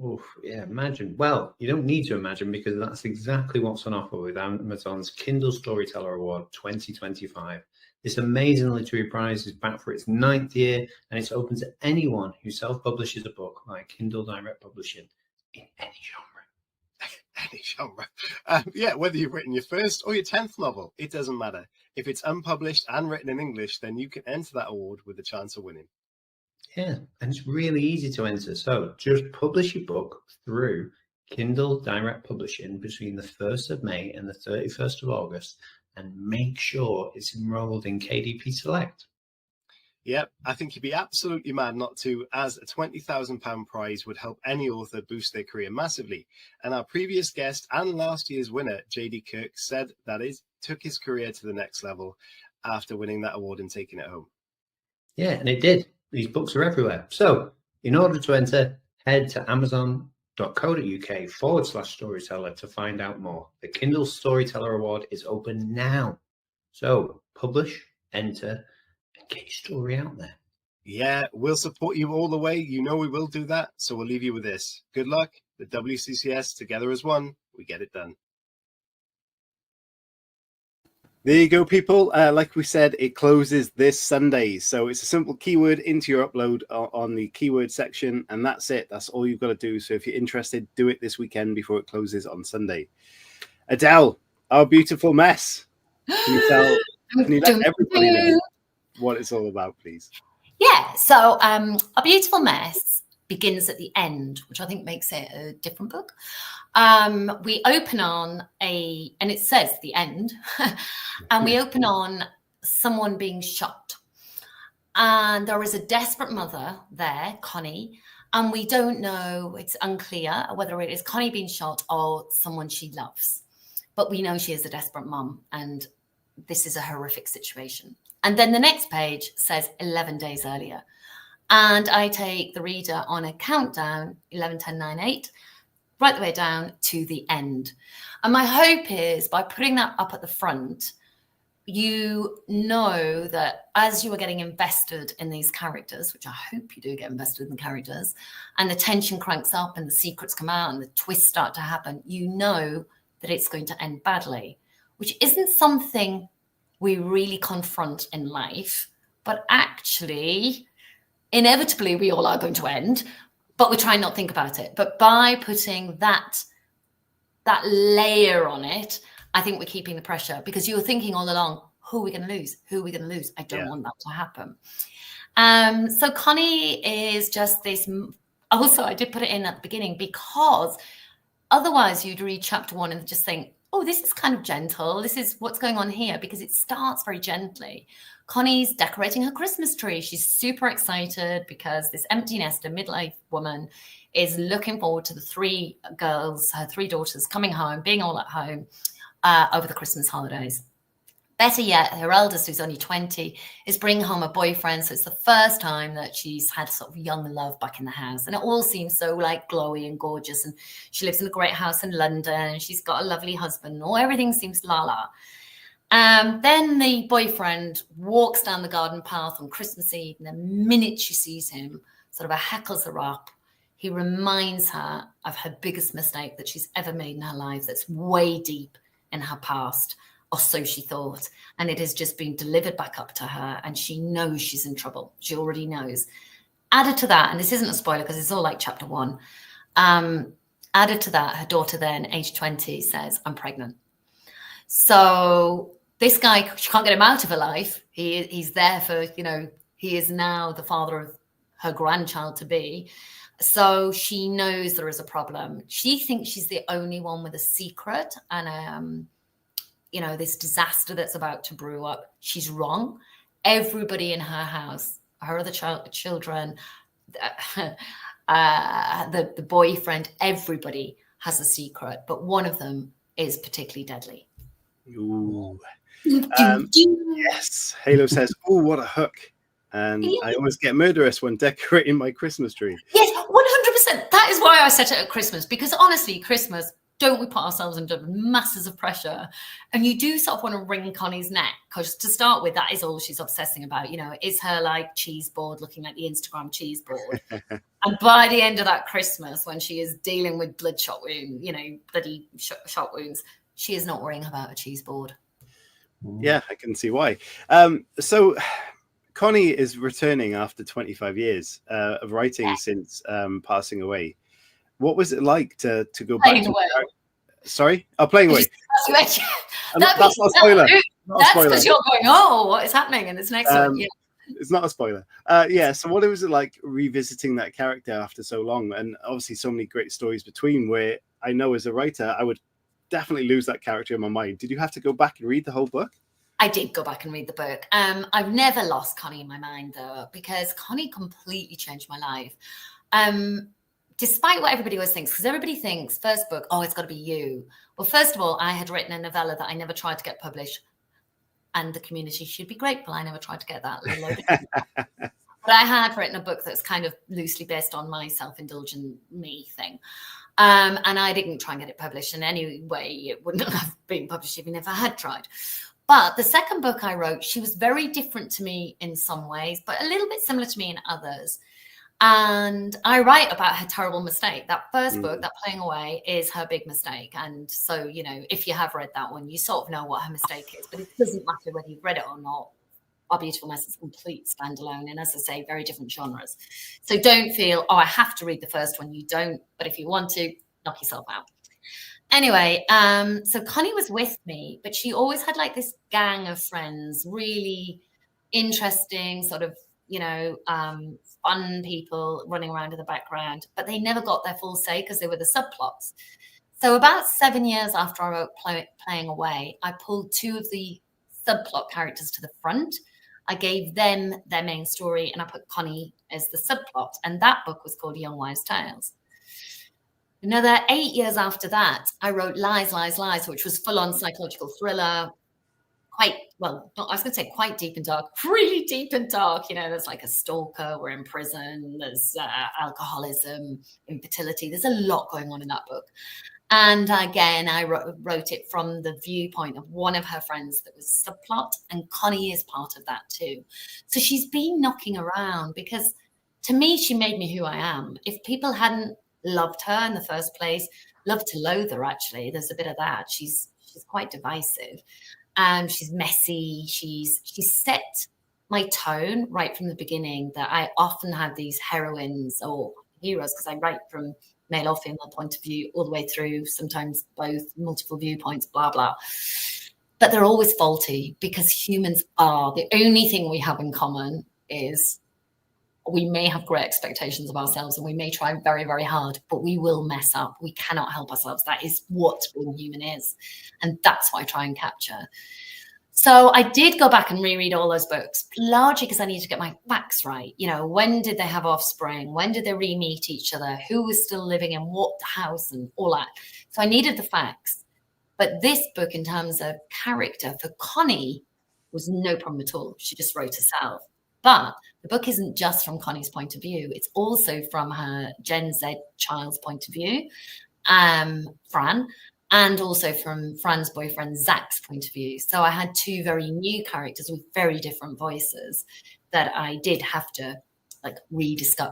Oh, yeah, imagine. Well, you don't need to imagine, because that's exactly what's on offer with Amazon's Kindle Storyteller Award 2025. This amazing literary prize is back for its 9th year, and it's open to anyone who self-publishes a book like Kindle Direct Publishing in any genre. Any genre. Whether you've written your first or your 10th novel, it doesn't matter. If it's unpublished and written in English, then you can enter that award with a chance of winning. Yeah, and it's really easy to enter. So just publish your book through Kindle Direct Publishing between the 1st of May and the 31st of August, and make sure it's enrolled in KDP Select. Yep, I think you'd be absolutely mad not to, as a £20,000 prize would help any author boost their career massively. And our previous guest and last year's winner, JD Kirk, said that it took his career to the next level after winning that award and taking it home. Yeah, and it did. These books are everywhere. So in order to enter, head to amazon.co.uk/storyteller to find out more. The Kindle Storyteller Award is open now. So publish, enter, and get your story out there. Yeah, we'll support you all the way. You know we will do that. So we'll leave you with this. Good luck. The WCCS, together as one, we get it done. There you go, people. Like we said, it closes this Sunday. So it's a simple keyword into your upload on the keyword section, and that's it. That's all you've got to do. So if you're interested, do it this weekend before it closes on Sunday. Adele, our beautiful mess. Can you let everybody know what it's all about, please? Yeah. So A Beautiful Mess begins at the end, which I think makes it a different book. We open on and it says the end, and we open on someone being shot. And there is a desperate mother there, Connie, and we don't know, it's unclear whether it is Connie being shot or someone she loves. But we know she is a desperate mum, and this is a horrific situation. And then the next page says 11 days earlier. And I take the reader on a countdown, 11, 10, 9, 8, right the way down to the end. And my hope is by putting that up at the front, you know that as you are getting invested in these characters, which I hope you do get invested in the characters, and the tension cranks up and the secrets come out and the twists start to happen, you know that it's going to end badly, which isn't something we really confront in life, but actually, inevitably, we all are going to end, but we try not to think about it. But by putting that layer on it, I think we're keeping the pressure, because you're thinking all along, who are we going to lose? Who are we going to lose? I don't want that to happen. So Connie is just this. Also, I did put it in at the beginning because otherwise you'd read chapter 1 and just think, oh, this is kind of gentle. This is what's going on here, because it starts very gently. Connie's decorating her Christmas tree. She's super excited because this empty nester midlife woman is looking forward to the 3 girls, her 3 daughters coming home, being all at home over the Christmas holidays. Better yet, her eldest, who's only 20, is bringing home a boyfriend. So it's the first time that she's had sort of young love back in the house. And it all seems so like glowy and gorgeous. And she lives in a great house in London. And she's got a lovely husband. All everything seems la-la. Then the boyfriend walks down the garden path on Christmas Eve. And the minute she sees him, sort of heckles her up. He reminds her of her biggest mistake that she's ever made in her life, that's way deep in her past, or so she thought. And it has just been delivered back up to her, and she knows she's in trouble. She already knows. Added to that, and this isn't a spoiler because it's all like chapter 1, added to that, her daughter then, age 20, says, I'm pregnant. So this guy, she can't get him out of her life. He's there for, he is now the father of her grandchild to be. So she knows there is a problem. She thinks she's the only one with a secret and, this disaster that's about to brew up. She's wrong. Everybody in her house, her other children, the boyfriend, everybody has a secret, but one of them is particularly deadly. Ooh. Yes. Halo says, oh, what a hook. And I always get murderous when decorating my Christmas tree. Yes, 100%. That is why I set it at Christmas, because honestly, Christmas, don't we put ourselves under masses of pressure? And you do sort of want to wring Connie's neck, because to start with, that is all she's obsessing about. Is her like cheese board looking like the Instagram cheese board? And by the end of that Christmas, when she is dealing with bloodshot wounds, bloody shot wounds, she is not worrying about a cheese board. Yeah, I can see why. So Connie is returning after 25 years of writing since passing away. What was it like to go back to Sorry? Oh, playing away. That's not a spoiler. That's because you're going, oh, what is happening in this next one? Yeah. It's not a spoiler. So what was it like revisiting that character after so long? And obviously so many great stories between, where I know as a writer, I would definitely lose that character in my mind. Did you have to go back and read the whole book? I did go back and read the book. I've never lost Connie in my mind, though, because Connie completely changed my life. Despite what everybody always thinks, because everybody thinks first book, oh, it's got to be you. Well, first of all, I had written a novella that I never tried to get published, and the community should be grateful I never tried to get that. But I had written a book that's kind of loosely based on my self-indulgent me thing. And I didn't try and get it published in any way. It wouldn't have been published even if I had tried. But the second book I wrote, she was very different to me in some ways, but a little bit similar to me in others. And I write about her terrible mistake. That first book, that Playing Away, is her big mistake. And so, if you have read that one, you sort of know what her mistake is, but it doesn't matter whether you've read it or not. Our Beautiful Mess is a complete standalone, and as I say, very different genres. So don't feel, oh, I have to read the first one. You don't, but if you want to, knock yourself out. Anyway, so Connie was with me, but she always had like this gang of friends, really interesting, sort of fun people running around in the background, but they never got their full say because they were the subplots. So about 7 years after I wrote Playing Away, I pulled 2 of the subplot characters to the front. I gave them their main story, and I put Connie as the subplot. And that book was called Young Wives' Tales. Another 8 years after that, I wrote Lies, Lies, Lies, which was full-on psychological thriller. Quite deep and dark, really deep and dark. There's like a stalker, we're in prison, there's alcoholism, infertility. There's a lot going on in that book. And again, I wrote it from the viewpoint of one of her friends that was subplot, and Connie is part of that too. So she's been knocking around because to me, she made me who I am. If people hadn't loved her in the first place, loved to loathe her, actually, there's a bit of that. She's quite divisive. She's messy. She's set my tone right from the beginning that I often have these heroines or heroes, because I write from male or female point of view all the way through, sometimes both, multiple viewpoints, blah, blah. But they're always faulty because humans are. The only thing we have in common is we may have great expectations of ourselves and we may try very, very hard, but we will mess up. We cannot help ourselves. That is what being human is. And that's what I try and capture. So I did go back and reread all those books, largely because I needed to get my facts right. When did they have offspring? When did they re-meet each other? Who was still living in what house and all that? So I needed the facts. But this book, in terms of character for Connie, was no problem at all. She just wrote herself. But the book isn't just from Connie's point of view. It's also from her Gen Z child's point of view, Fran, and also from Fran's boyfriend, Zach's point of view. So I had 2 very new characters with very different voices that I did have to discover,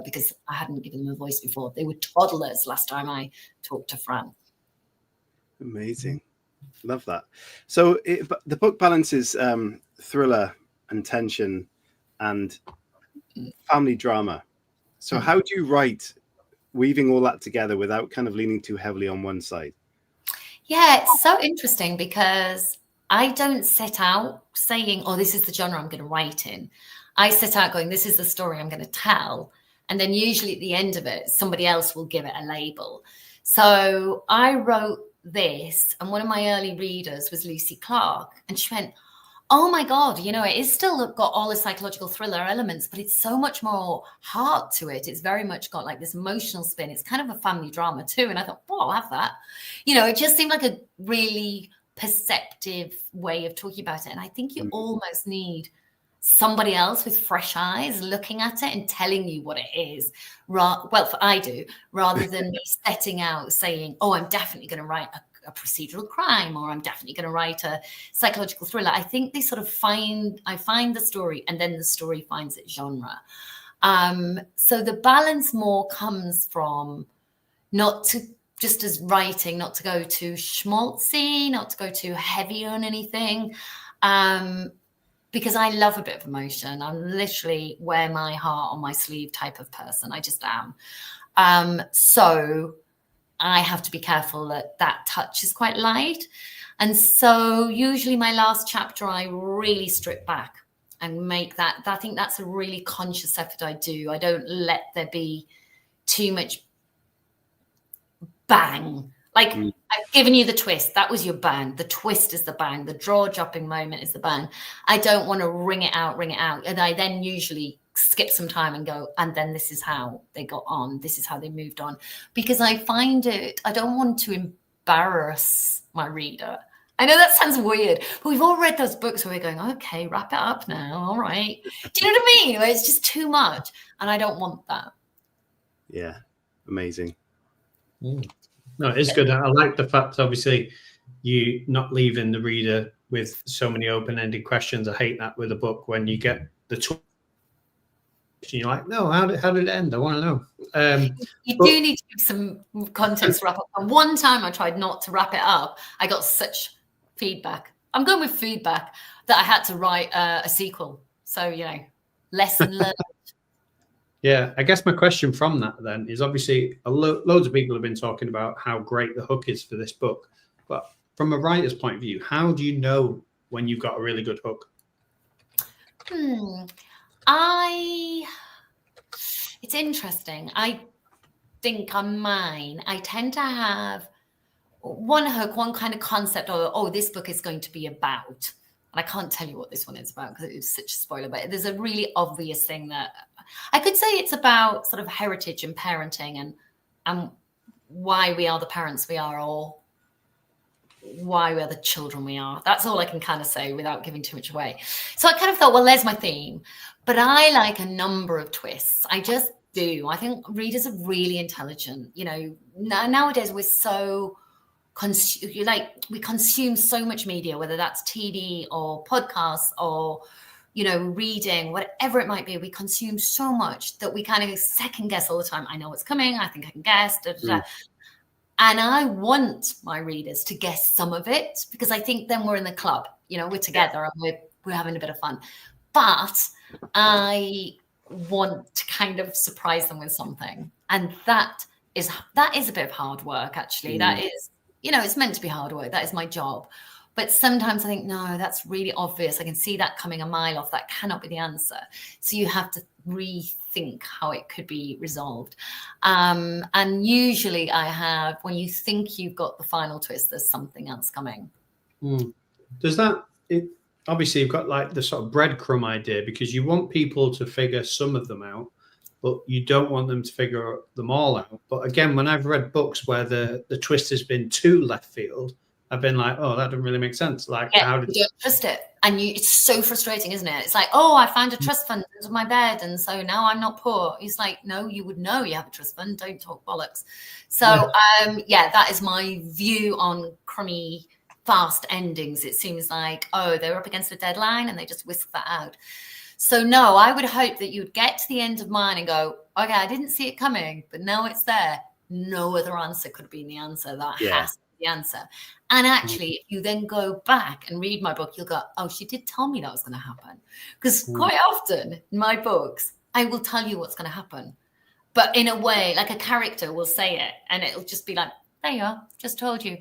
because I hadn't given them a voice before. They were toddlers last time I talked to Fran. Amazing. Love that. So the book balances thriller and tension and family drama. So how do you write, weaving all that together without kind of leaning too heavily on one side? Yeah, it's so interesting because I don't set out saying, oh, this is the genre I'm going to write in. I set out going, this is the story I'm going to tell. And then usually at the end of it, somebody else will give it a label. So I wrote this, and one of my early readers was Lucy Clark, and she went, oh my God, it is still got all the psychological thriller elements, but it's so much more heart to it. It's very much got like this emotional spin. It's kind of a family drama too. And I thought, I'll have that. It just seemed like a really perceptive way of talking about it. And I think you almost need somebody else with fresh eyes looking at it and telling you what it is. I do, rather than me setting out saying, oh, I'm definitely going to write a procedural crime, or I'm definitely going to write a psychological thriller. I think they sort of I find the story, and then the story finds its genre. So the balance more comes from not to just as writing, not to go too schmaltzy, not to go too heavy on anything. Because I love a bit of emotion. I'm literally wear my heart on my sleeve type of person. I just am. So I have to be careful that touch is quite light. And so usually my last chapter, I really strip back and make that. I think that's a really conscious effort I do. I don't let there be too much bang. Like I've given you the twist. That was your bang. The twist is the bang. The jaw-dropping moment is the bang. I don't want to wring it out. And I then usually skip some time and go, and then this is how they got on. This is how they moved on. Because I don't want to embarrass my reader. I know that sounds weird, but we've all read those books where we're going, okay, wrap it up now. All right. Do you know what I mean? Where it's just too much. And I don't want that. Yeah. Amazing. No, it's good. I like the fact, obviously, you not leaving the reader with so many open-ended questions. I hate that with a book when you get the twist. You're like, no, how did it end? I want to know. You do need to give some context to wrap up. And one time I tried not to wrap it up. I got such feedback. I'm going with feedback that I had to write a sequel. So, lesson learned. Yeah, I guess my question from that then is obviously loads of people have been talking about how great the hook is for this book. But from a writer's point of view, how do you know when you've got a really good hook? It's interesting. I think on mine, I tend to have one hook, one kind of concept of, oh, this book is going to be about. And I can't tell you what this one is about because it's such a spoiler, but there's a really obvious thing that I could say it's about sort of heritage and parenting and why we are the parents we are, or why we are the children we are. That's all I can kind of say without giving too much away. So I kind of thought, well, there's my theme. But I like a number of twists. I just do. I think readers are really intelligent. You know, nowadays we're so we consume so much media, whether that's TV or podcasts or, you know, reading, whatever it might be. We consume so much that we kind of second guess all the time. I know what's coming. I think I can guess. Da, da, da. And I want my readers to guess some of it because I think then we're in the club. You know, we're together and we're having a bit of fun. But I want to kind of surprise them with something, and that is a bit of hard work. Actually, that is. You know, it's meant to be hard work. That is my job. But sometimes I think, no, that's really obvious. I can see that coming a mile off. That cannot be the answer. So you have to rethink how it could be resolved. And usually I have, when you think you've got the final twist, there's something else coming. Does that, obviously you've got like the sort of breadcrumb idea because you want people to figure some of them out, but you don't want them to figure them all out. But again, when I've read books where the twist has been too left field, I've been like, oh, that doesn't really make sense. Like, how did you don't trust it? And it's so frustrating, isn't it? It's like, oh, I found a trust fund under my bed, and so now I'm not poor. It's like, no, you would know you have a trust fund. Don't talk bollocks. So, that is my view on crummy, fast endings. It seems like, oh, they're up against a deadline, and they just whisk that out. So no, I would hope that you'd get to the end of mine and go, okay, I didn't see it coming, but now it's there. No other answer could have been the answer. That has to be the answer. And actually, if you then go back and read my book, you'll go, oh, she did tell me that was going to happen. Because quite often in my books, I will tell you what's going to happen. But in a way, like a character will say it and it'll just be like, there you are, just told you.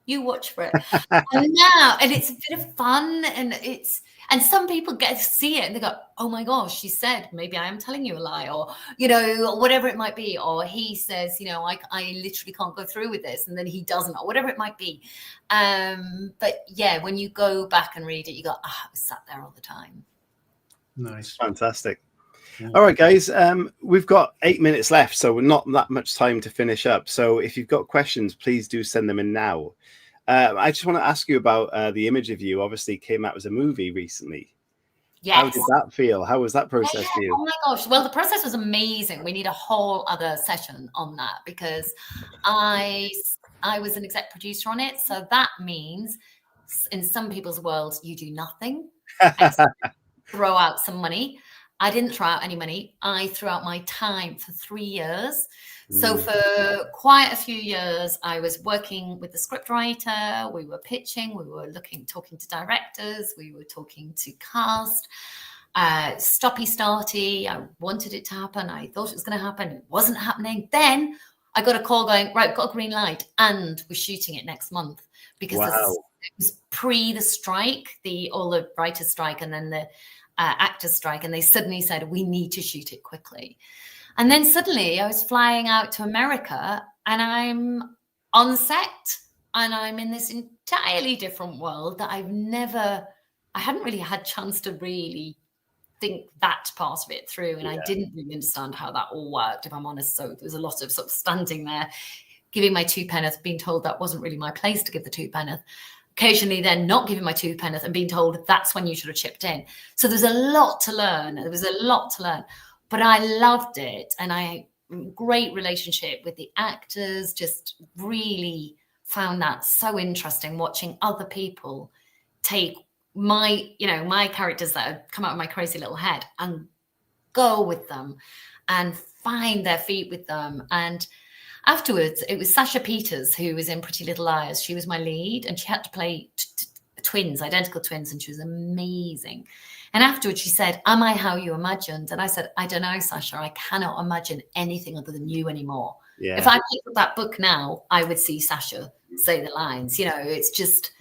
You watch for it. and it's a bit of fun and some people get to see it and they go, oh my gosh, she said, maybe I am telling you a lie, or, you know, whatever it might be. Or he says, you know, I literally can't go through with this. And then he doesn't, or whatever it might be. But yeah, when you go back and read it, you go, I was sat there all the time. Nice. Fantastic. Yeah. All right, guys, we've got 8 minutes left, so we're not that much time to finish up. So if you've got questions, please do send them in now. I just want to ask you about the image of you. Obviously came out as a movie recently. Yes. How did that feel? How was that process for you? Oh my gosh. Well, the process was amazing. We need a whole other session on that because I was an exec producer on it. So that means in some people's worlds, you do nothing, throw out some money. I didn't throw out any money. I threw out my time for 3 years. So for quite a few years, I was working with the scriptwriter. We were pitching. We were talking to directors. We were talking to cast. Stoppy-starty. I wanted it to happen. I thought it was going to happen. It wasn't happening. Then I got a call going, right, we've got a green light. And we're shooting it next month. Because it was pre the strike, all the writers' strike, and then the actors' strike. And they suddenly said, we need to shoot it quickly. And then suddenly I was flying out to America and I'm on set and I'm in this entirely different world that I hadn't really had a chance to really think that part of it through. And I didn't really understand how that all worked, if I'm honest. So there was a lot of sort of standing there, giving my 2 penneth, being told that wasn't really my place to give the 2 penneth. Occasionally then not giving my 2 penneth and being told that's when you should have chipped in. So there's a lot to learn. But I loved it, and great relationship with the actors, just really found that so interesting, watching other people take my characters that have come out of my crazy little head and go with them and find their feet with them. And afterwards, it was Sasha Peters, who was in Pretty Little Liars. She was my lead, and she had to play twins, identical twins, and she was amazing. And afterwards she said, am I how you imagined? And I said, I don't know, Sasha, I cannot imagine anything other than you anymore. Yeah. If I picked up that book now, I would see Sasha say the lines. You know, it's just,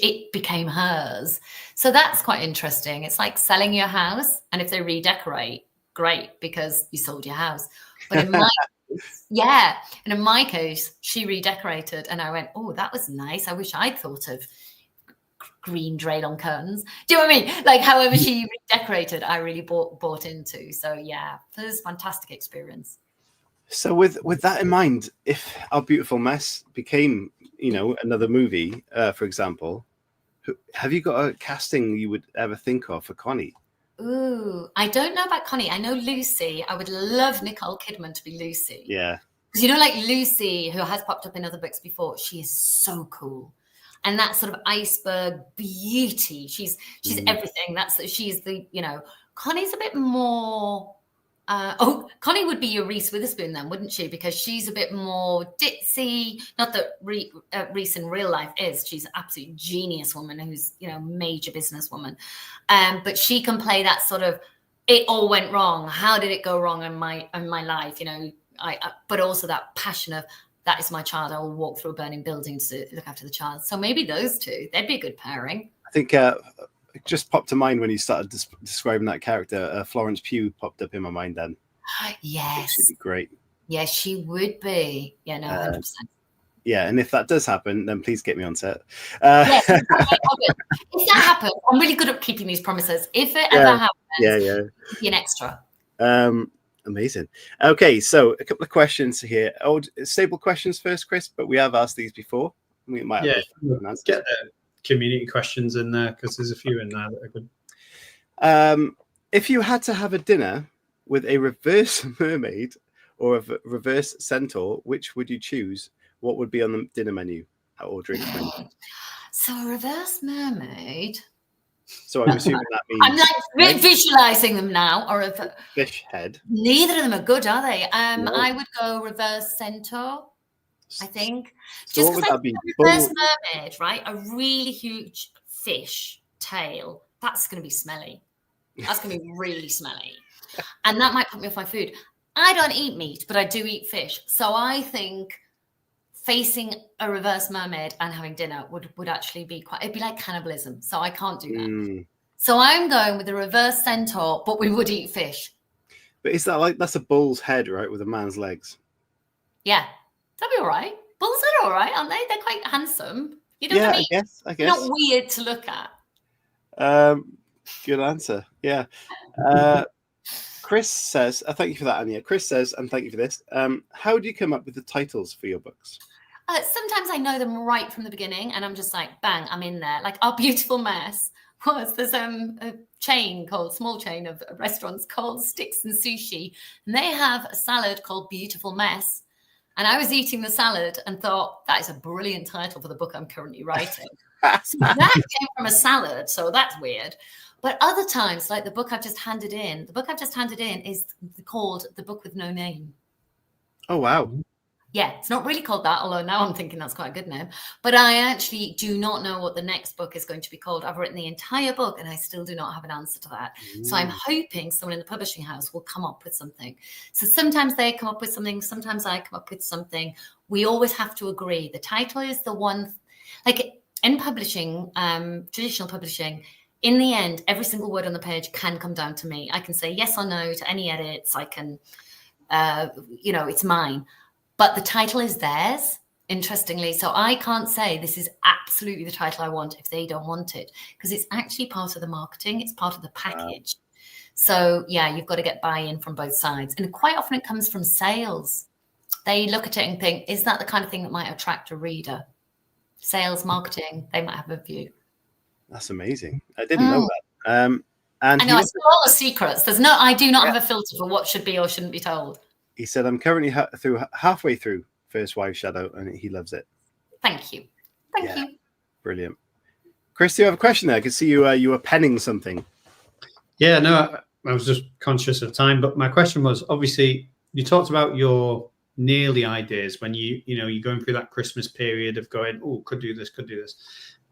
it became hers. So that's quite interesting. It's like selling your house, and if they redecorate, great, because you sold your house. But in my case, yeah, and in my case, she redecorated, and I went, oh, that was nice. I wish I'd thought of green drain on curtains. Do you know what I mean? Like, however she redecorated, I really bought into. So yeah, it was a fantastic experience. So with that in mind, if Our Beautiful Mess became, another movie, for example, have you got a casting you would ever think of for Connie? Ooh, I don't know about Connie. I know Lucy. I would love Nicole Kidman to be Lucy. Yeah. Because like Lucy, who has popped up in other books before, she is so cool. And that sort of iceberg beauty. She's everything. She's the, Connie's a bit more. Connie would be your Reese Witherspoon then, wouldn't she? Because she's a bit more ditzy. Not that Reese in real life is. She's an absolute genius woman who's, major businesswoman. But she can play that sort of, it all went wrong. How did it go wrong in my life? But also that passion of, that is my child. I will walk through a burning building to look after the child. So maybe those two, they'd be a good pairing. I think it just popped to mind when you started describing that character. Florence Pugh popped up in my mind then. Yes. She'd be great. Yes, she would be. Yeah, no, 100%. Yeah, and if that does happen, then please get me on set. Yes, if that happens, I'm really good at keeping these promises. If it ever happens, be an extra. Amazing. Okay, so a couple of questions here. Stable questions first, Chris, but we have asked these before. We might have get the community questions in there, because there's a few in there that are good. If you had to have a dinner with a reverse mermaid or a reverse centaur, which would you choose? What would be on the dinner menu or drink menu? So a reverse mermaid. So I'm assuming that means I'm like visualizing them now, or a fish head. Neither of them are good, are they? No. I would go reverse centaur, I think. So what would that be? Reverse mermaid, right? A really huge fish tail. That's going to be smelly. That's going to be really smelly. And that might put me off my food. I don't eat meat, but I do eat fish. So I think facing a reverse mermaid and having dinner would actually be it'd be like cannibalism. So I can't do that. So I'm going with the reverse centaur, but we would eat fish. But is that that's a bull's head, right, with a man's legs? Yeah, that'd be all right. Bulls are all right, aren't they? They're quite handsome. You know what I mean? I guess. They're not weird to look at. Good answer. Yeah. Chris says, thank you for that, Anya. Chris says, and thank you for this. How do you come up with the titles for your books? Sometimes I know them right from the beginning, and I'm just like, bang, I'm in there. Like Our Beautiful Mess there's a small chain of restaurants called Sticks and Sushi, and they have a salad called Beautiful Mess. And I was eating the salad and thought, that is a brilliant title for the book I'm currently writing. So that came from a salad, so that's weird. But other times, like the book I've just handed in, is called The Book with No Name. Oh, wow. Yeah, it's not really called that, although now I'm thinking that's quite a good name. But I actually do not know what the next book is going to be called. I've written the entire book and I still do not have an answer to that. So I'm hoping someone in the publishing house will come up with something. So sometimes they come up with something, sometimes I come up with something. We always have to agree. The title is the one, like in publishing, traditional publishing, in the end, every single word on the page can come down to me. I can say yes or no to any edits. I can, it's mine. But the title is theirs, interestingly. So I can't say this is absolutely the title I want if they don't want it, because it's actually part of the marketing. It's part of the package. Wow. So, yeah, you've got to get buy-in from both sides. And quite often it comes from sales. They look at it and think, is that the kind of thing that might attract a reader? Sales, marketing, they might have a view. That's amazing. I didn't know that. And I know, I saw all the secrets. I do not have a filter for what should be or shouldn't be told. He said, I'm currently halfway through First Wives Shadow, and he loves it. Thank you. Thank you. Brilliant. Chris, do you have a question there? I could see you were penning something. Yeah, no, I was just conscious of time. But my question was, obviously, you talked about your nearly ideas when you're going through that Christmas period of going, oh, could do this.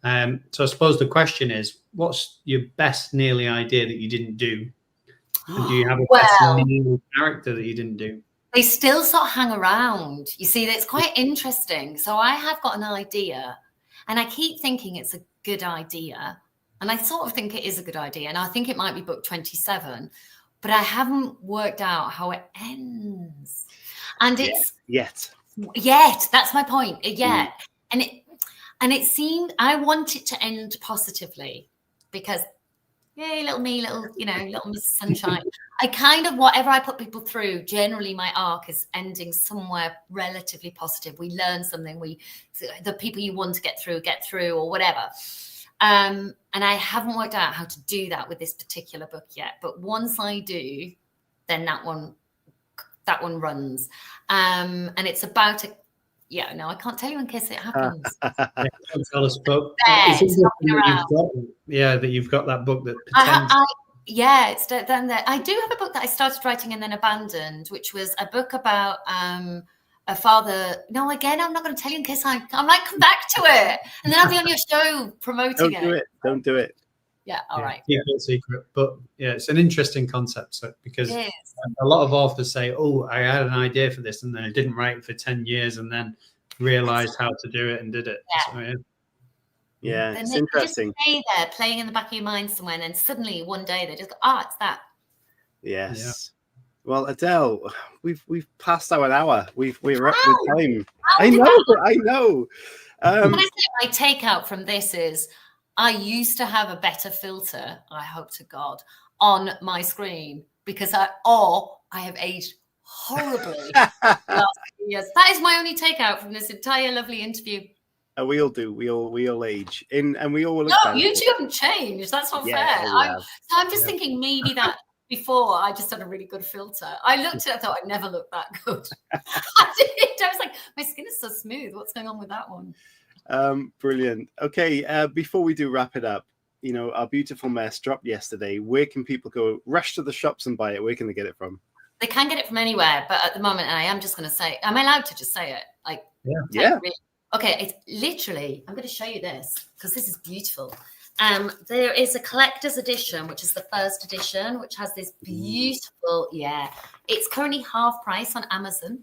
So I suppose the question is, what's your best nearly idea that you didn't do? And do you have a best nearly character that you didn't do? They still sort of hang around. You see, it's quite interesting. So I have got an idea and I keep thinking it's a good idea. And I sort of think it is a good idea. And I think it might be book 27, but I haven't worked out how it ends. And it's yet. That's my point. Yet. And it seemed, I want it to end positively because, yay, little me, little Miss Sunshine. I kind of, whatever I put people through, generally my arc is ending somewhere relatively positive. We learn something, the people you want to get through or whatever. And I haven't worked out how to do that with this particular book yet. But once I do, then that one runs. And it's about I can't tell you in case it happens. Don't tell us, but that you've got that book that pretends. It's done that. I do have a book that I started writing and then abandoned, which was a book about a father. No, again, I'm not going to tell you in case I might come back to it, and then I'll be on your show promoting it. Don't do it. Yeah, all right. Keep it secret. But yeah, it's an interesting concept because a lot of authors say, "Oh, I had an idea for this, and then I didn't write it for 10 years, and then realized how to do it and did it." Yeah. So, it's interesting. Just stay there, playing in the back of your mind somewhere, and then suddenly one day they just go, it's that. Yes. Yeah. Well, Adele, we've passed our hour. We're up with time. I know. My takeout from this is, I used to have a better filter, I hope to God, on my screen because I have aged horribly the last few years. That is my only takeout from this entire lovely interview. We all do. We all age and we all look. No, you two haven't changed. That's not fair. I'm just thinking maybe that before I just had a really good filter. I looked at it, I thought I'd never look that good. I did. I was like, my skin is so smooth. What's going on with that one? Brilliant. Okay, before we do wrap it up, our beautiful mess dropped yesterday. Where can people go? Rush to the shops and buy it. Where can they get it from? They can get it from anywhere, but at the moment, and I am just going to say, am I allowed to just say it? Okay, it's literally, I'm going to show you this because this is beautiful. There is a collector's edition, which is the first edition, which has this beautiful, it's currently half price on Amazon,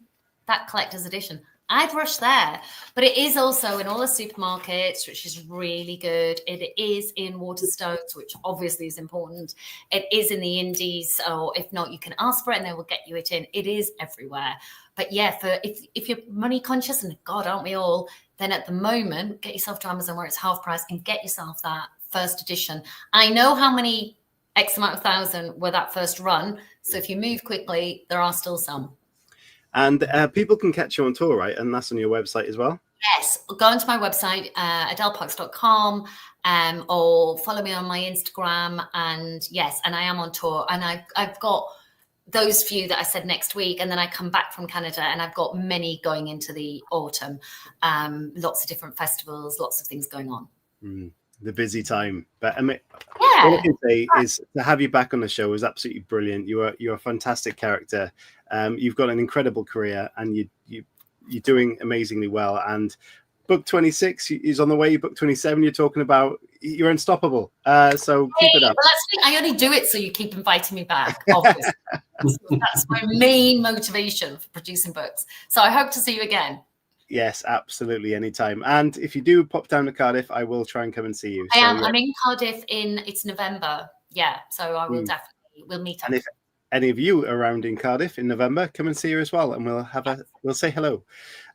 that collector's edition. I'd rush there, but it is also in all the supermarkets, which is really good. It is in Waterstones, which obviously is important. It is in the indies, or if not, you can ask for it and they will get you it in. It is everywhere. But if you're money conscious, and God, aren't we all, then at the moment, get yourself to Amazon where it's half price and get yourself that first edition. I know how many X amount of thousand were that first run. So if you move quickly, there are still some. And people can catch you on tour, right? And that's on your website as well? Yes. Go onto my website, adeleparks.com, or follow me on my Instagram. And yes, and I am on tour. And I've got those few that I said next week. And then I come back from Canada and I've got many going into the autumn. Lots of different festivals, lots of things going on. The busy time. But I mean, all I can say is to have you back on the show is absolutely brilliant. You're a fantastic character. You've got an incredible career and you're doing amazingly well. And book 26 is on the way. Book 27, you're talking about, you're unstoppable. So keep it up. Well, I only do it so you keep inviting me back, obviously. That's my main motivation for producing books. So I hope to see you again. Yes, absolutely. Anytime. And if you do pop down to Cardiff, I will try and come and see you. I am. I'm in Cardiff it's November. Yeah. So I will we'll meet up. And if any of you are around in Cardiff in November, come and see her as well. And we'll say hello.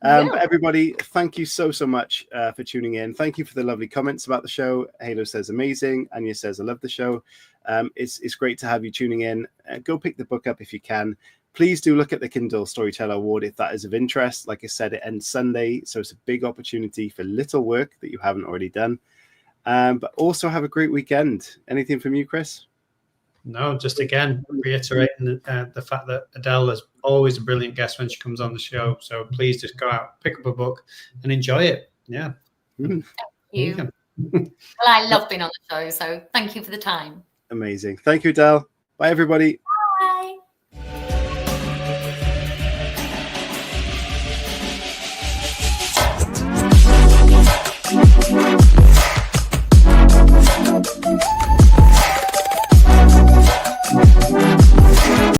But everybody, thank you so much for tuning in. Thank you for the lovely comments about the show. Halo says amazing. Anya says, I love the show. It's great to have you tuning in. Go pick the book up if you can. Please do look at the Kindle Storyteller Award if that is of interest. Like I said, it ends Sunday, so it's a big opportunity for little work that you haven't already done. But also have a great weekend. Anything from you, Chris? No, just again, reiterating the fact that Adele is always a brilliant guest when she comes on the show. So please just go out, pick up a book and enjoy it. Yeah. Thank you. Well, I love being on the show, so thank you for the time. Amazing. Thank you, Adele. Bye, everybody.